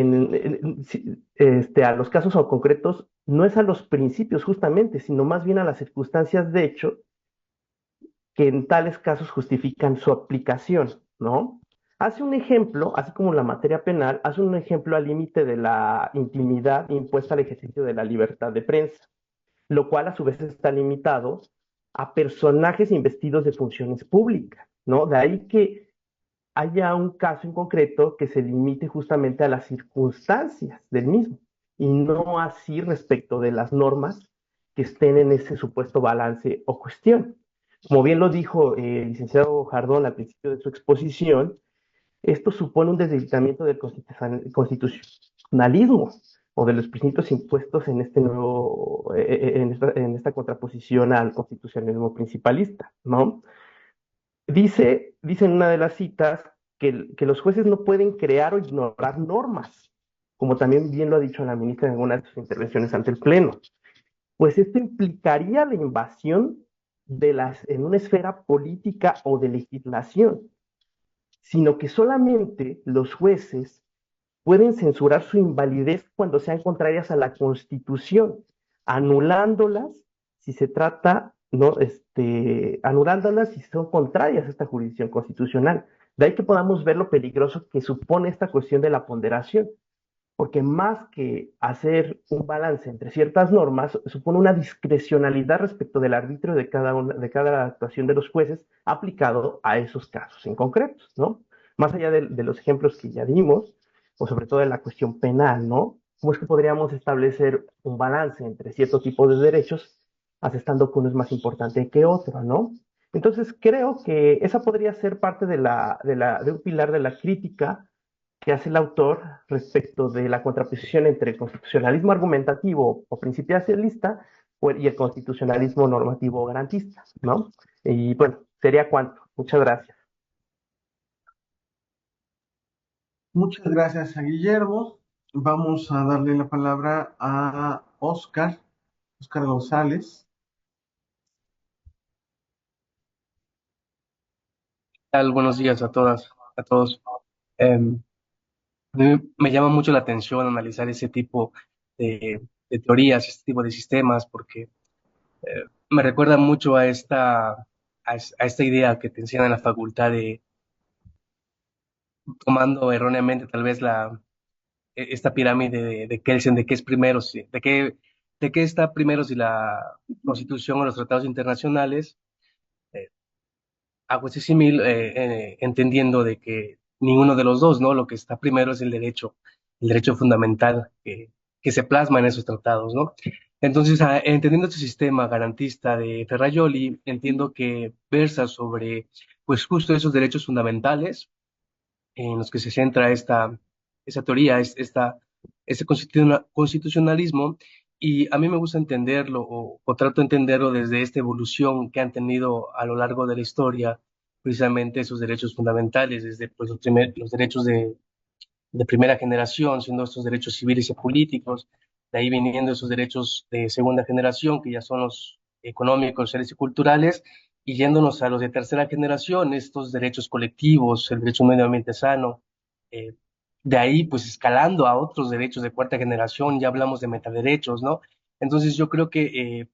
los casos o concretos no es a los principios justamente, sino más bien a las circunstancias de hecho que en tales casos justifican su aplicación, ¿no? Hace un ejemplo, así como la materia penal, hace un ejemplo al límite de la intimidad impuesta al ejercicio de la libertad de prensa, lo cual a su vez está limitado a personajes investidos de funciones públicas, ¿no? De ahí que haya un caso en concreto que se limite justamente a las circunstancias del mismo y no así respecto de las normas que estén en ese supuesto balance o cuestión. Como bien lo dijo el licenciado Jardón al principio de su exposición, esto supone un debilitamiento del constitucionalismo o de los principios impuestos en este nuevo, en esta contraposición al constitucionalismo principalista, ¿no? Dice en una de las citas que los jueces no pueden crear o ignorar normas, como también bien lo ha dicho la ministra en algunas de sus intervenciones ante el Pleno. Pues esto implicaría la invasión en una esfera política o de legislación, sino que solamente los jueces pueden censurar su invalidez cuando sean contrarias a la Constitución, anulándolas si se trata, ¿no? Anulándolas si son contrarias a esta jurisdicción constitucional. De ahí que podamos ver lo peligroso que supone esta cuestión de la ponderación, porque más que hacer un balance entre ciertas normas, supone una discrecionalidad respecto del arbitrio de cada actuación de los jueces aplicado a esos casos en concretos, ¿no? Más allá de los ejemplos que ya dimos, o sobre todo de la cuestión penal, ¿no? ¿Cómo es que podríamos establecer un balance entre cierto tipo de derechos, aceptando que uno es más importante que otro, ¿no? Entonces creo que esa podría ser parte de un pilar de la crítica que hace el autor respecto de la contraposición entre el constitucionalismo argumentativo o principialista y el constitucionalismo normativo garantista, ¿no? Y bueno, sería cuanto. Muchas gracias. Muchas gracias a Guillermo. Vamos a darle la palabra a Óscar González. Tal? Buenos días a todas, a todos. A mí me llama mucho la atención analizar ese tipo de teorías, este tipo de sistemas, porque me recuerda mucho a esta idea que te enseñan en la facultad de tomando erróneamente tal vez esta pirámide de Kelsen, de qué es primero, de qué está primero si la Constitución o los tratados internacionales. eh, Hago ese símil entendiendo de que ninguno de los dos, ¿no? Lo que está primero es el derecho fundamental que se plasma en esos tratados, ¿no? Entonces, entendiendo este sistema garantista de Ferrajoli, entiendo que versa sobre, pues, justo esos derechos fundamentales en los que se centra esa teoría, ese constitucionalismo, y a mí me gusta entenderlo o trato de entenderlo desde esta evolución que han tenido a lo largo de la historia, precisamente esos derechos fundamentales, desde pues, los derechos de primera generación, siendo estos derechos civiles y políticos, de ahí viniendo esos derechos de segunda generación, que ya son los económicos, sociales y culturales, y yéndonos a los de tercera generación, estos derechos colectivos, el derecho a un medio ambiente sano, eh, de ahí pues escalando a otros derechos de cuarta generación, ya hablamos de metaderechos, ¿no? Entonces yo creo que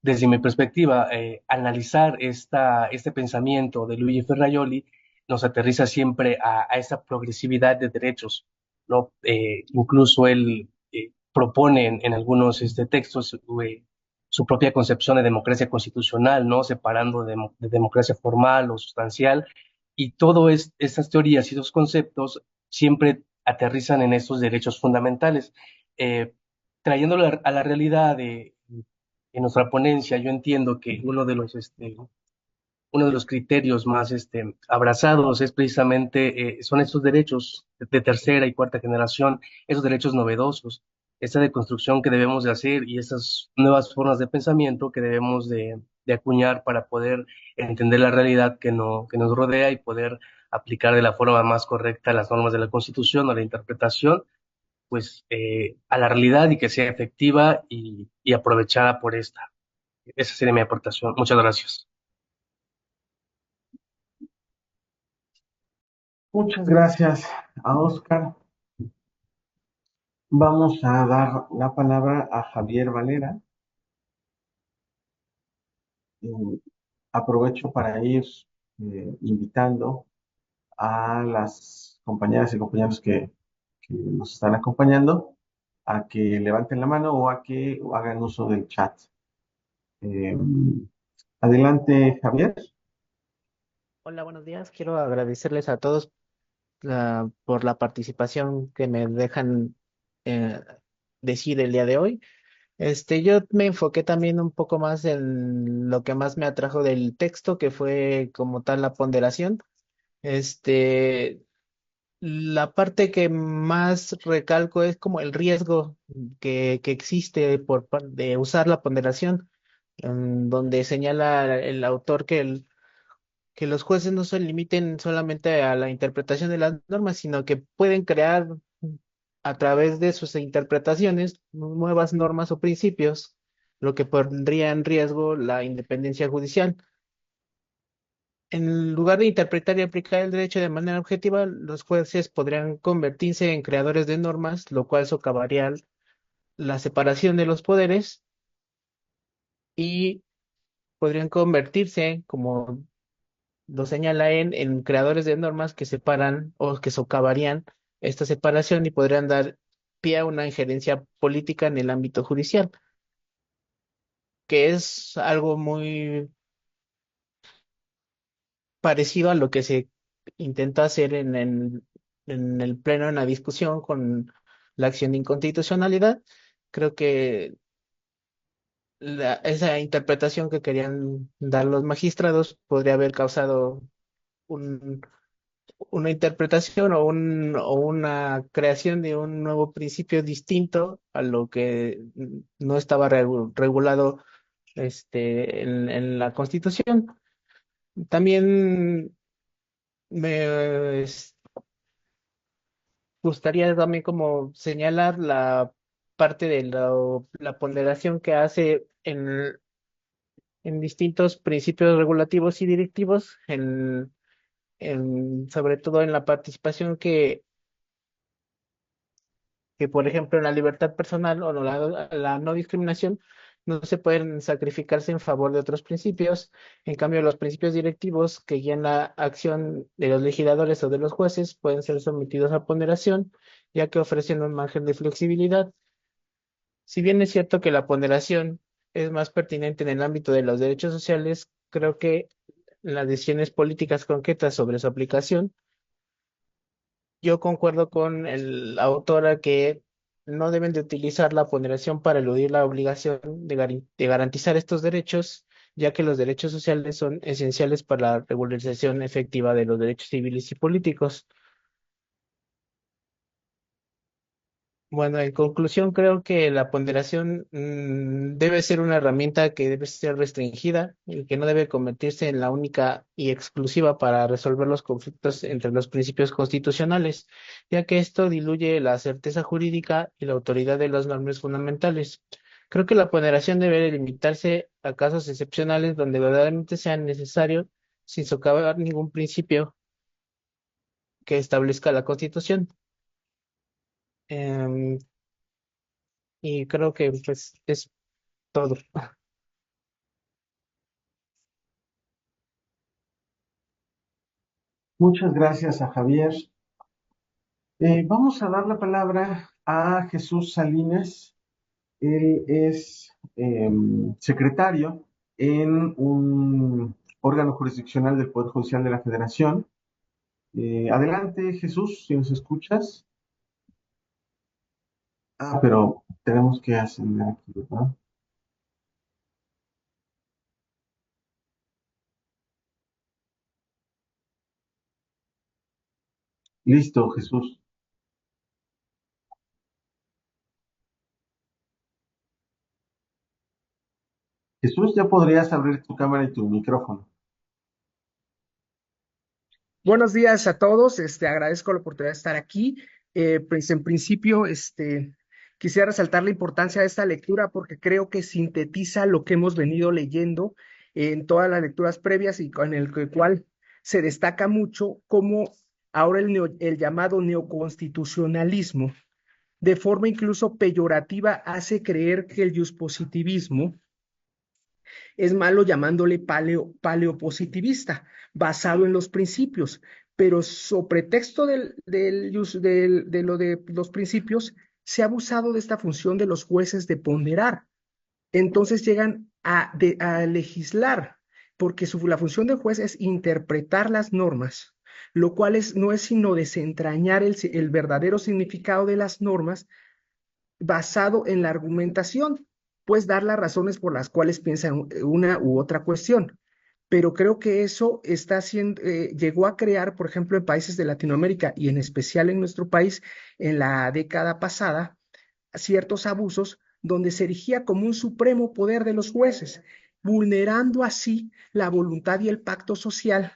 desde mi perspectiva, analizar este pensamiento de Luigi Ferraioli nos aterriza siempre a esa progresividad de derechos, ¿no? Incluso él propone en algunos textos su propia concepción de democracia constitucional, ¿no? Separando de democracia formal o sustancial, y todas estas teorías y esos conceptos siempre aterrizan en estos derechos fundamentales. Eh, Trayéndolo a la realidad en nuestra ponencia, yo entiendo que uno de los criterios más abrazados es precisamente, son estos derechos de tercera y cuarta generación, esos derechos novedosos, esta deconstrucción que debemos de hacer y esas nuevas formas de pensamiento que debemos de acuñar para poder entender la realidad que nos rodea y poder aplicar de la forma más correcta las normas de la Constitución o la interpretación, pues a la realidad y que sea efectiva y aprovechada por esta. Esa sería mi aportación. Muchas gracias. Muchas gracias a Óscar. Vamos a dar la palabra a Javier Valera. Aprovecho para ir invitando a las compañeras y compañeros que nos están acompañando a que levanten la mano o a que hagan uso del chat. Eh, Adelante, Javier. Hola, buenos días. Quiero agradecerles a todos por la participación que me dejan eh, decir el día de hoy. Yo me enfoqué también un poco más en lo que más me atrajo del texto, que fue como tal la ponderación. Este, la parte que más recalco es como el riesgo que existe de usar la ponderación, donde señala el autor que los jueces no se limiten solamente a la interpretación de las normas, sino que pueden crear a través de sus interpretaciones nuevas normas o principios, lo que pondría en riesgo la independencia judicial. En lugar de interpretar y aplicar el derecho de manera objetiva, los jueces podrían convertirse en creadores de normas, lo cual socavaría la separación de los poderes y podrían convertirse, como lo señala en creadores de normas que separan o que socavarían esta separación y podrían dar pie a una injerencia política en el ámbito judicial, que es algo muy parecido a lo que se intentó hacer en el pleno, en la discusión con la acción de inconstitucionalidad. Creo que esa interpretación que querían dar los magistrados podría haber causado un- una interpretación o una creación de un nuevo principio distinto a lo que no estaba regulado en la Constitución. También me gustaría también como señalar la parte de la ponderación que hace en distintos principios regulativos y directivos, sobre todo en la participación que, por ejemplo, en la libertad personal o la no discriminación no se pueden sacrificarse en favor de otros principios. En cambio, los principios directivos que guían la acción de los legisladores o de los jueces pueden ser sometidos a ponderación, ya que ofrecen un margen de flexibilidad. Si bien es cierto que la ponderación es más pertinente en el ámbito de los derechos sociales, creo que las decisiones políticas concretas sobre su aplicación, yo concuerdo con la autora que no deben de utilizar la ponderación para eludir la obligación de garantizar estos derechos, ya que los derechos sociales son esenciales para la regularización efectiva de los derechos civiles y políticos. Bueno, en conclusión, creo que la ponderación debe ser una herramienta que debe ser restringida y que no debe convertirse en la única y exclusiva para resolver los conflictos entre los principios constitucionales, ya que esto diluye la certeza jurídica y la autoridad de las normas fundamentales. Creo que la ponderación debe limitarse a casos excepcionales donde verdaderamente sea necesario, sin socavar ningún principio que establezca la Constitución. Em, y creo que pues es todo. Muchas gracias a Javier. Vamos a dar la palabra a Jesús Salinas. Él es secretario en un órgano jurisdiccional del Poder Judicial de la Federación. Adelante, Jesús, si nos escuchas. Pero tenemos que ascender aquí, ¿verdad? Listo, Jesús. Jesús, ya podrías abrir tu cámara y tu micrófono. Buenos días a todos, agradezco la oportunidad de estar aquí. Pues en principio, quisiera resaltar la importancia de esta lectura porque creo que sintetiza lo que hemos venido leyendo en todas las lecturas previas y con el cual se destaca mucho cómo ahora el llamado neoconstitucionalismo, de forma incluso peyorativa, hace creer que el positivismo es malo llamándole paleopositivista, basado en los principios, pero sobre texto de lo de los principios, se ha abusado de esta función de los jueces de ponderar. Entonces llegan a legislar, porque la función del juez es interpretar las normas, lo cual no es sino desentrañar el verdadero significado de las normas basado en la argumentación, pues dar las razones por las cuales piensan una u otra cuestión. Pero creo que eso llegó a crear, por ejemplo, en países de Latinoamérica y en especial en nuestro país, en la década pasada, ciertos abusos donde se erigía como un supremo poder de los jueces, vulnerando así la voluntad y el pacto social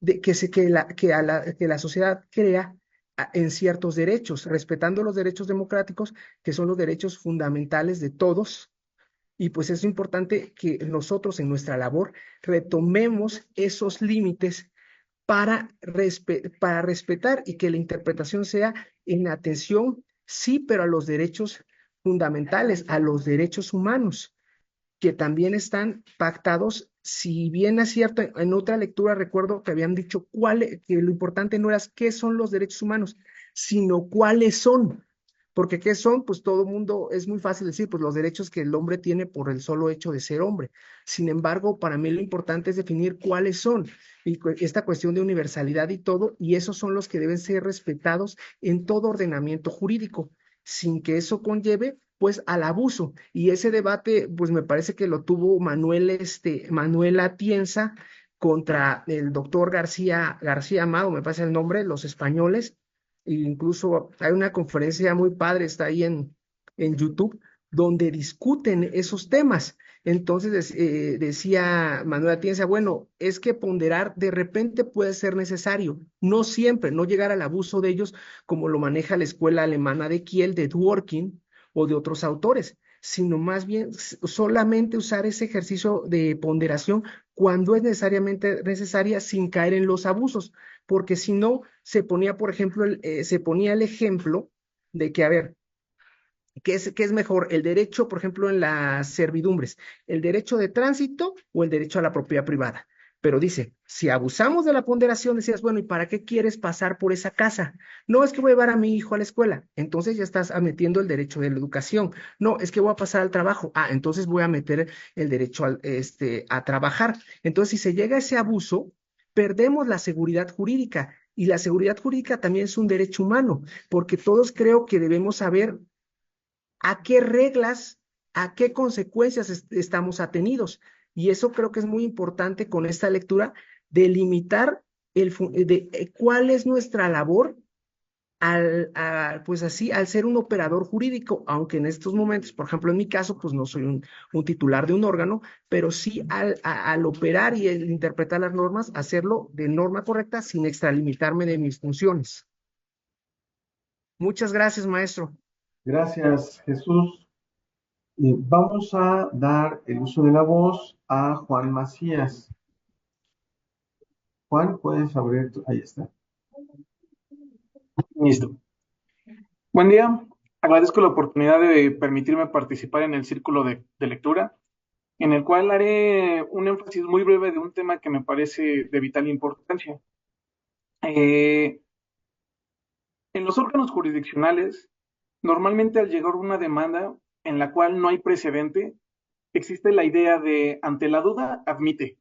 que la sociedad crea en ciertos derechos, respetando los derechos democráticos, que son los derechos fundamentales de todos. Y pues es importante que nosotros en nuestra labor retomemos esos límites para respetar y que la interpretación sea en atención, sí, pero a los derechos fundamentales, a los derechos humanos, que también están pactados. Si bien es cierto, en otra lectura recuerdo que habían dicho que lo importante no era qué son los derechos humanos, sino cuáles son. Porque qué son, pues todo mundo, es muy fácil decir, pues los derechos que el hombre tiene por el solo hecho de ser hombre. Sin embargo, para mí lo importante es definir cuáles son, y esta cuestión de universalidad y todo, y esos son los que deben ser respetados en todo ordenamiento jurídico, sin que eso conlleve pues al abuso. Y ese debate, pues me parece que lo tuvo Manuel Atienza contra el doctor García Amado, me parece el nombre, los españoles. E incluso hay una conferencia muy padre, está ahí en YouTube, donde discuten esos temas. Entonces decía Manuel Atienza, bueno, es que ponderar de repente puede ser necesario, no siempre, no llegar al abuso de ellos como lo maneja la escuela alemana de Kiel, de Dworkin, o de otros autores, sino más bien solamente usar ese ejercicio de ponderación cuando es necesariamente necesaria sin caer en los abusos, porque si no, se ponía, por ejemplo, se ponía el ejemplo de que, a ver, qué es mejor? El derecho, por ejemplo, en las servidumbres, el derecho de tránsito o el derecho a la propiedad privada. Pero dice, si abusamos de la ponderación, decías, bueno, ¿y para qué quieres pasar por esa casa? No, es que voy a llevar a mi hijo a la escuela. Entonces ya estás metiendo el derecho de la educación. No, es que voy a pasar al trabajo. Ah, entonces voy a meter el derecho a trabajar. Entonces, si se llega a ese abuso, perdemos la seguridad jurídica. Y la seguridad jurídica también es un derecho humano, porque todos creo que debemos saber a qué reglas, a qué consecuencias estamos atenidos. Y eso creo que es muy importante con esta lectura, delimitar cuál es nuestra labor pues así, al ser un operador jurídico, aunque en estos momentos, por ejemplo, en mi caso, pues no soy un titular de un órgano, pero sí al operar y el interpretar las normas, hacerlo de norma correcta sin extralimitarme de mis funciones. Muchas gracias, maestro. Gracias, Jesús. Vamos a dar el uso de la voz a Juan Macías. Juan, puedes abrir ahí está. Listo. Buen día. Agradezco la oportunidad de permitirme participar en el círculo de lectura, en el cual haré un énfasis muy breve de un tema que me parece de vital importancia. En los órganos jurisdiccionales, normalmente al llegar una demanda en la cual no hay precedente, existe la idea de ante la duda, admite.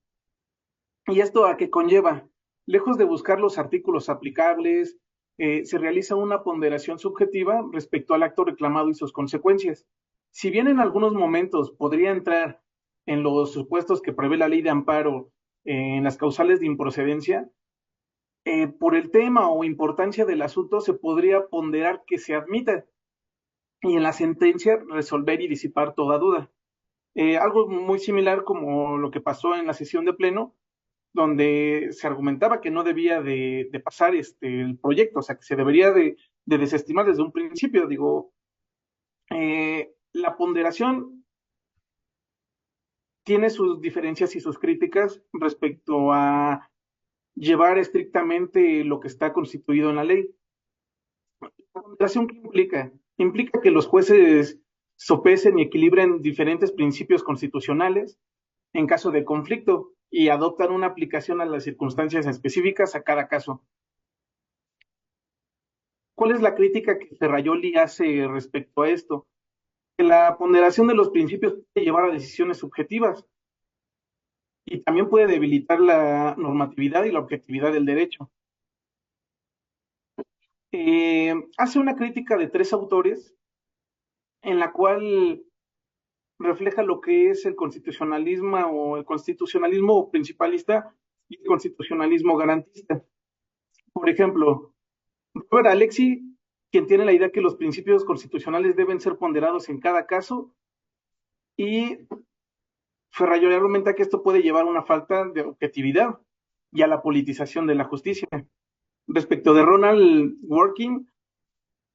¿Y esto a qué conlleva? Lejos de buscar los artículos aplicables, se realiza una ponderación subjetiva respecto al acto reclamado y sus consecuencias. Si bien en algunos momentos podría entrar en los supuestos que prevé la ley de amparo, en las causales de improcedencia, por el tema o importancia del asunto se podría ponderar que se admita y en la sentencia resolver y disipar toda duda. Algo muy similar como lo que pasó en la sesión de pleno, donde se argumentaba que no debía de pasar el proyecto, o sea, que se debería de desestimar desde un principio. Digo, la ponderación tiene sus diferencias y sus críticas respecto a llevar estrictamente lo que está constituido en la ley. ¿La ponderación qué implica? Implica que los jueces sopesen y equilibren diferentes principios constitucionales en caso de conflicto y adoptan una aplicación a las circunstancias específicas a cada caso. ¿Cuál es la crítica que Ferrajoli hace respecto a esto? Que la ponderación de los principios puede llevar a decisiones subjetivas y también puede debilitar la normatividad y la objetividad del derecho. Hace una crítica de 3 autores en la cual refleja lo que es el constitucionalismo o el constitucionalismo principalista y el constitucionalismo garantista. Por ejemplo, Robert Alexi, quien tiene la idea que los principios constitucionales deben ser ponderados en cada caso, y Ferrajoli argumenta que esto puede llevar a una falta de objetividad, y a la politización de la justicia. Respecto de Ronald Dworkin,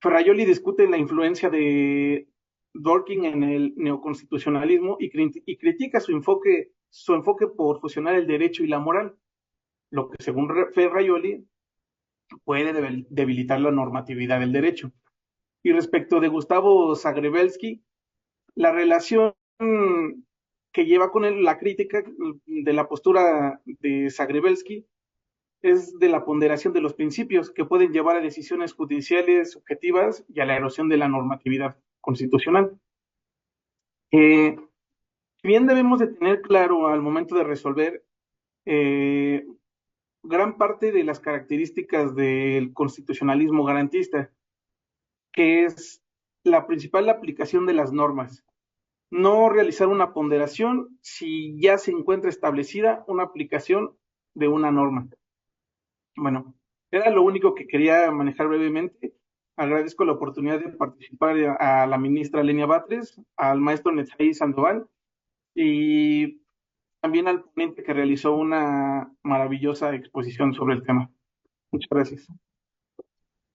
Ferrajoli discute la influencia de Dworkin en el neoconstitucionalismo y critica su enfoque por fusionar el derecho y la moral, lo que según Ferrajoli puede debilitar la normatividad del derecho. Y respecto de Gustavo Zagrebelsky, la relación que lleva con él la crítica de la postura de Zagrebelsky es de la ponderación de los principios que pueden llevar a decisiones judiciales subjetivas y a la erosión de la normatividad constitucional. Bien debemos de tener claro al momento de resolver gran parte de las características del constitucionalismo garantista, que es la principal aplicación de las normas. No realizar una ponderación si ya se encuentra establecida una aplicación de una norma. Bueno, era lo único que quería manejar brevemente. Agradezco la oportunidad de participar a la ministra Lenia Batres, al maestro Netzaí Sandoval y también al ponente que realizó una maravillosa exposición sobre el tema. Muchas gracias.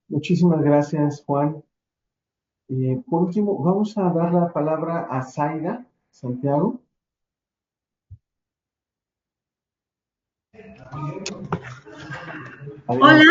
Muchísimas gracias, Juan. Por último, vamos a dar la palabra a Zaida Santiago. Hola,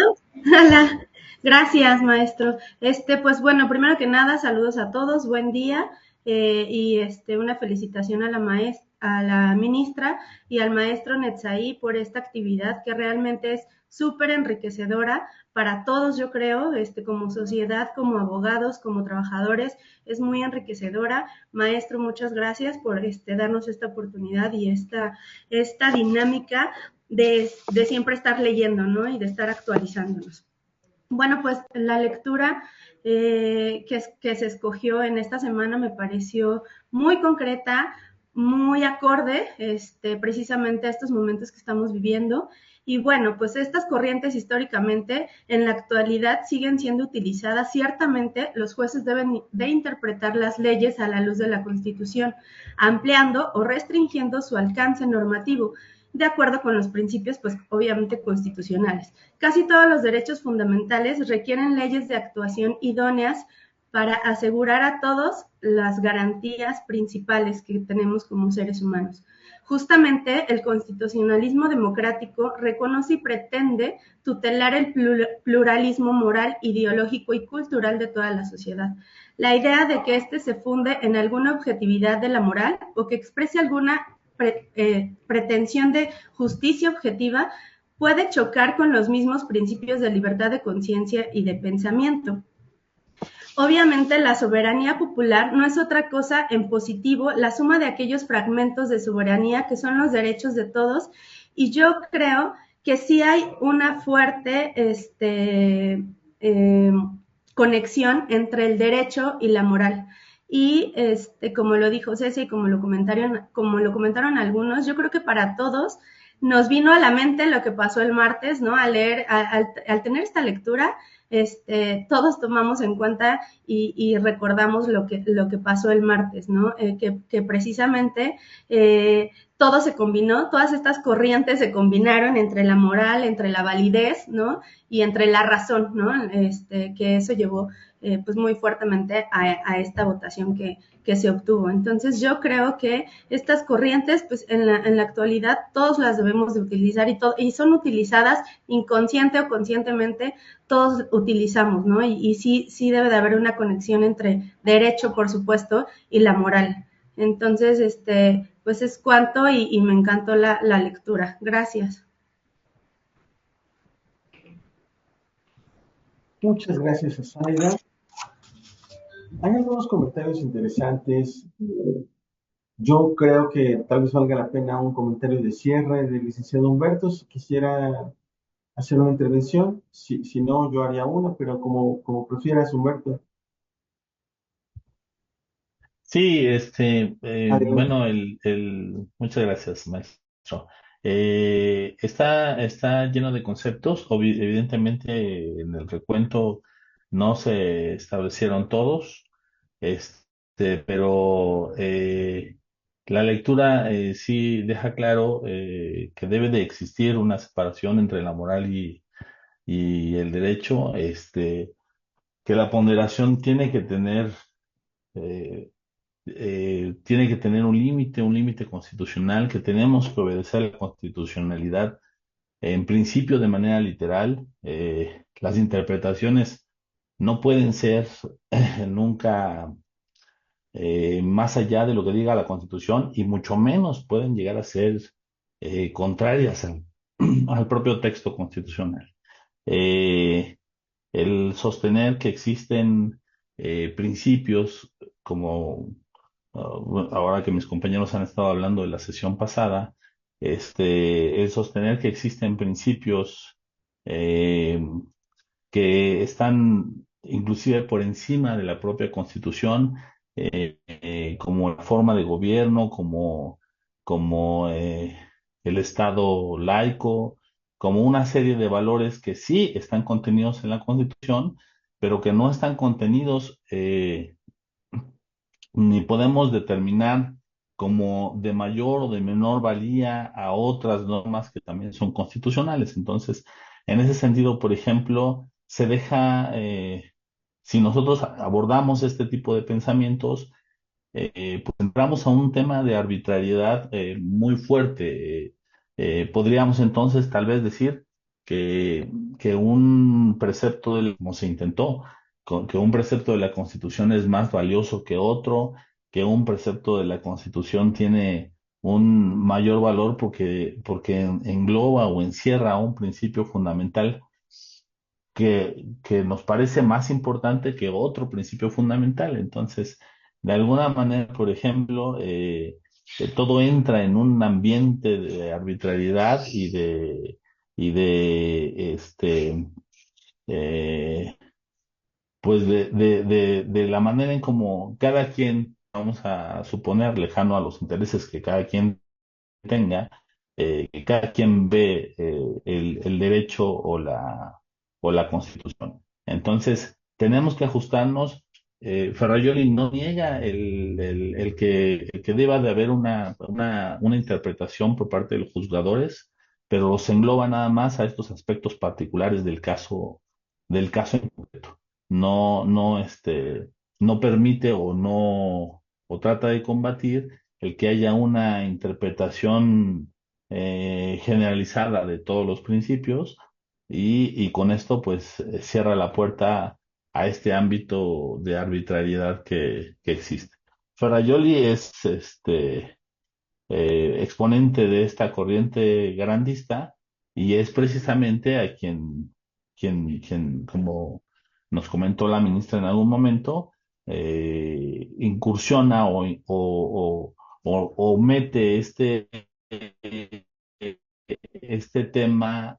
hola, gracias maestro. Pues bueno, primero que nada, saludos a todos, buen día y una felicitación a la ministra y al maestro Netzaí por esta actividad que realmente es súper enriquecedora para todos, yo creo, como sociedad, como abogados, como trabajadores, es muy enriquecedora. Maestro, muchas gracias por darnos esta oportunidad y esta dinámica de siempre estar leyendo, ¿no? Y de estar actualizándonos. Bueno, pues la lectura que se escogió en esta semana me pareció muy concreta, muy acorde precisamente a estos momentos que estamos viviendo. Y bueno, pues estas corrientes históricamente en la actualidad siguen siendo utilizadas. Ciertamente los jueces deben de interpretar las leyes a la luz de la Constitución, ampliando o restringiendo su alcance normativo, de acuerdo con los principios, pues obviamente constitucionales. Casi todos los derechos fundamentales requieren leyes de actuación idóneas para asegurar a todos las garantías principales que tenemos como seres humanos. Justamente el constitucionalismo democrático reconoce y pretende tutelar el pluralismo moral, ideológico y cultural de toda la sociedad. La idea de que se funde en alguna objetividad de la moral o que exprese alguna pretensión de justicia objetiva puede chocar con los mismos principios de libertad de conciencia y de pensamiento. Obviamente la soberanía popular no es otra cosa en positivo, la suma de aquellos fragmentos de soberanía que son los derechos de todos, y yo creo que sí hay una fuerte conexión entre el derecho y la moral. Y como lo dijo Ceci y como lo comentaron algunos, yo creo que para todos nos vino a la mente lo que pasó el martes, ¿no? Al tener esta lectura, todos tomamos en cuenta y recordamos lo que pasó el martes, ¿no? Que precisamente todo se combinó, todas estas corrientes se combinaron entre la moral, entre la validez, ¿no? Y entre la razón, ¿no? Que eso llevó pues muy fuertemente a esta votación que se obtuvo. Entonces yo creo que estas corrientes, pues en la actualidad todos las debemos de utilizar y son utilizadas inconsciente o conscientemente, todos utilizamos, ¿no? Y sí debe de haber una conexión entre derecho, por supuesto, y la moral. Entonces, pues es cuanto y me encantó la lectura. Gracias. Muchas gracias, Asaida. Hay algunos comentarios interesantes. Yo creo que tal vez valga la pena un comentario de cierre del licenciado Humberto, si quisiera hacer una intervención. Si no, yo haría una, pero como prefieras, Humberto. Sí, Adelante. bueno, muchas gracias, maestro. Está lleno de conceptos. Evidentemente, en el recuento no se establecieron todos, pero La lectura sí deja claro que debe de existir una separación entre la moral y el derecho, que la ponderación eh, tiene que tener un límite constitucional, que tenemos que obedecer la constitucionalidad en principio de manera literal. Las interpretaciones no pueden ser nunca más allá de lo que diga la Constitución y mucho menos pueden llegar a ser contrarias al propio texto constitucional. Eh, el sostener que existen principios como ahora que mis compañeros han estado hablando de la sesión pasada, el sostener que existen principios eh, que están inclusive por encima de la propia Constitución, como la forma de gobierno, como el Estado laico, como una serie de valores que sí están contenidos en la Constitución, pero que no están contenidos ni podemos determinar como de mayor o de menor valía a otras normas que también son constitucionales. Entonces, en ese sentido, por ejemplo, se deja, si nosotros abordamos este tipo de pensamientos, pues entramos a un tema de arbitrariedad muy fuerte. Podríamos entonces tal vez decir que, que un precepto, como se intentó, que un precepto de la Constitución es más valioso que otro, que un precepto de la Constitución tiene un mayor valor porque engloba o encierra un principio fundamental que nos parece más importante que otro principio fundamental. Entonces, de alguna manera, por ejemplo, todo entra en un ambiente de arbitrariedad y de eh, pues de la manera en como cada quien, vamos a suponer, lejano a los intereses que cada quien tenga, que cada quien ve el derecho o la Constitución. Entonces, tenemos que ajustarnos. Ferrajoli no niega el que deba de haber una interpretación por parte de los juzgadores, pero los engloba nada más a estos aspectos particulares del caso en concreto. No permite o trata de combatir el que haya una interpretación generalizada de todos los principios y con esto pues cierra la puerta a este ámbito de arbitrariedad que existe. Ferrajoli es exponente de esta corriente grandista y es precisamente a quien, como nos comentó la ministra en algún momento, incursiona o mete este tema,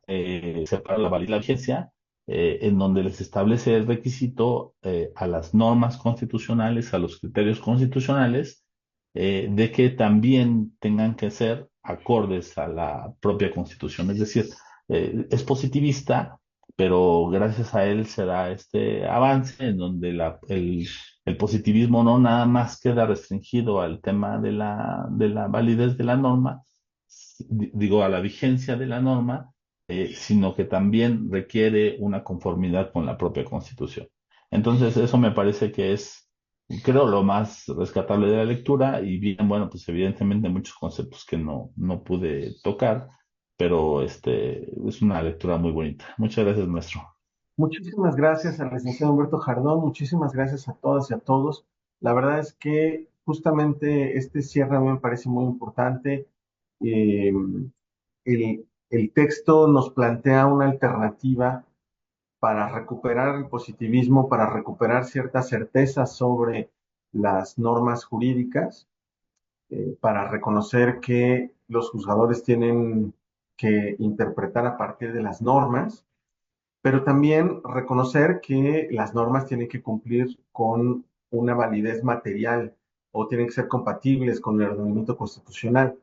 separa la validez y la vigencia, en donde les establece el requisito a las normas constitucionales, a los criterios constitucionales, de que también tengan que ser acordes a la propia Constitución. Es decir, es positivista, pero gracias a él se da este avance en donde el positivismo no nada más queda restringido al tema de la validez de la norma, digo, a la vigencia de la norma, sino que también requiere una conformidad con la propia Constitución. Entonces, eso me parece que es, creo, lo más rescatable de la lectura y bien, bueno, pues evidentemente muchos conceptos que no pude tocar, pero es una lectura muy bonita. Muchas gracias, maestro. Muchísimas gracias al licenciado Humberto Jardón, muchísimas gracias a todas y a todos. La verdad es que justamente este cierre a mí me parece muy importante. Eh, el texto nos plantea una alternativa para recuperar el positivismo, para recuperar ciertas certezas sobre las normas jurídicas, para reconocer que los juzgadores tienen que interpretar a partir de las normas, pero también reconocer que las normas tienen que cumplir con una validez material o tienen que ser compatibles con el ordenamiento constitucional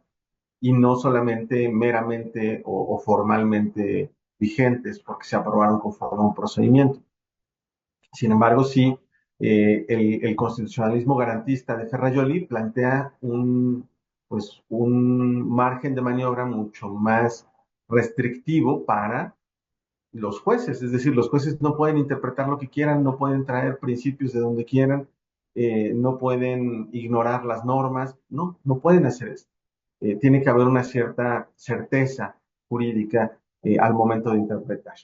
y no solamente meramente o formalmente vigentes porque se aprobaron conforme a un procedimiento. Sin embargo, sí, el constitucionalismo garantista de Ferrajoli plantea pues un margen de maniobra mucho más restrictivo para los jueces. Es decir, los jueces no pueden interpretar lo que quieran, no pueden traer principios de donde quieran, no pueden ignorar las normas, no pueden hacer esto. Tiene que haber una cierta certeza jurídica al momento de interpretar.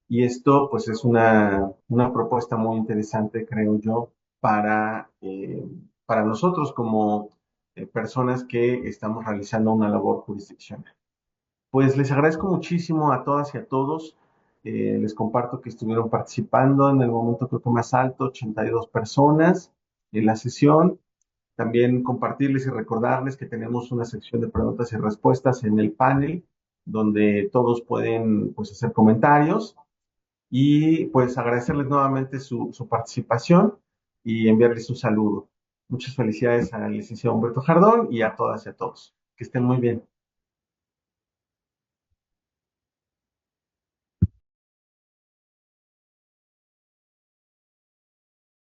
Y esto, pues, es una propuesta muy interesante, creo yo, para nosotros como personas que estamos realizando una labor jurisdiccional. Pues les agradezco muchísimo a todas y a todos. Les comparto que estuvieron participando en el momento creo que más alto, 82 personas en la sesión. También compartirles y recordarles que tenemos una sección de preguntas y respuestas en el panel, donde todos pueden, pues, hacer comentarios. Y pues agradecerles nuevamente su participación y enviarles un saludo. Muchas felicidades al licenciado Humberto Jardón y a todas y a todos. Que estén muy bien.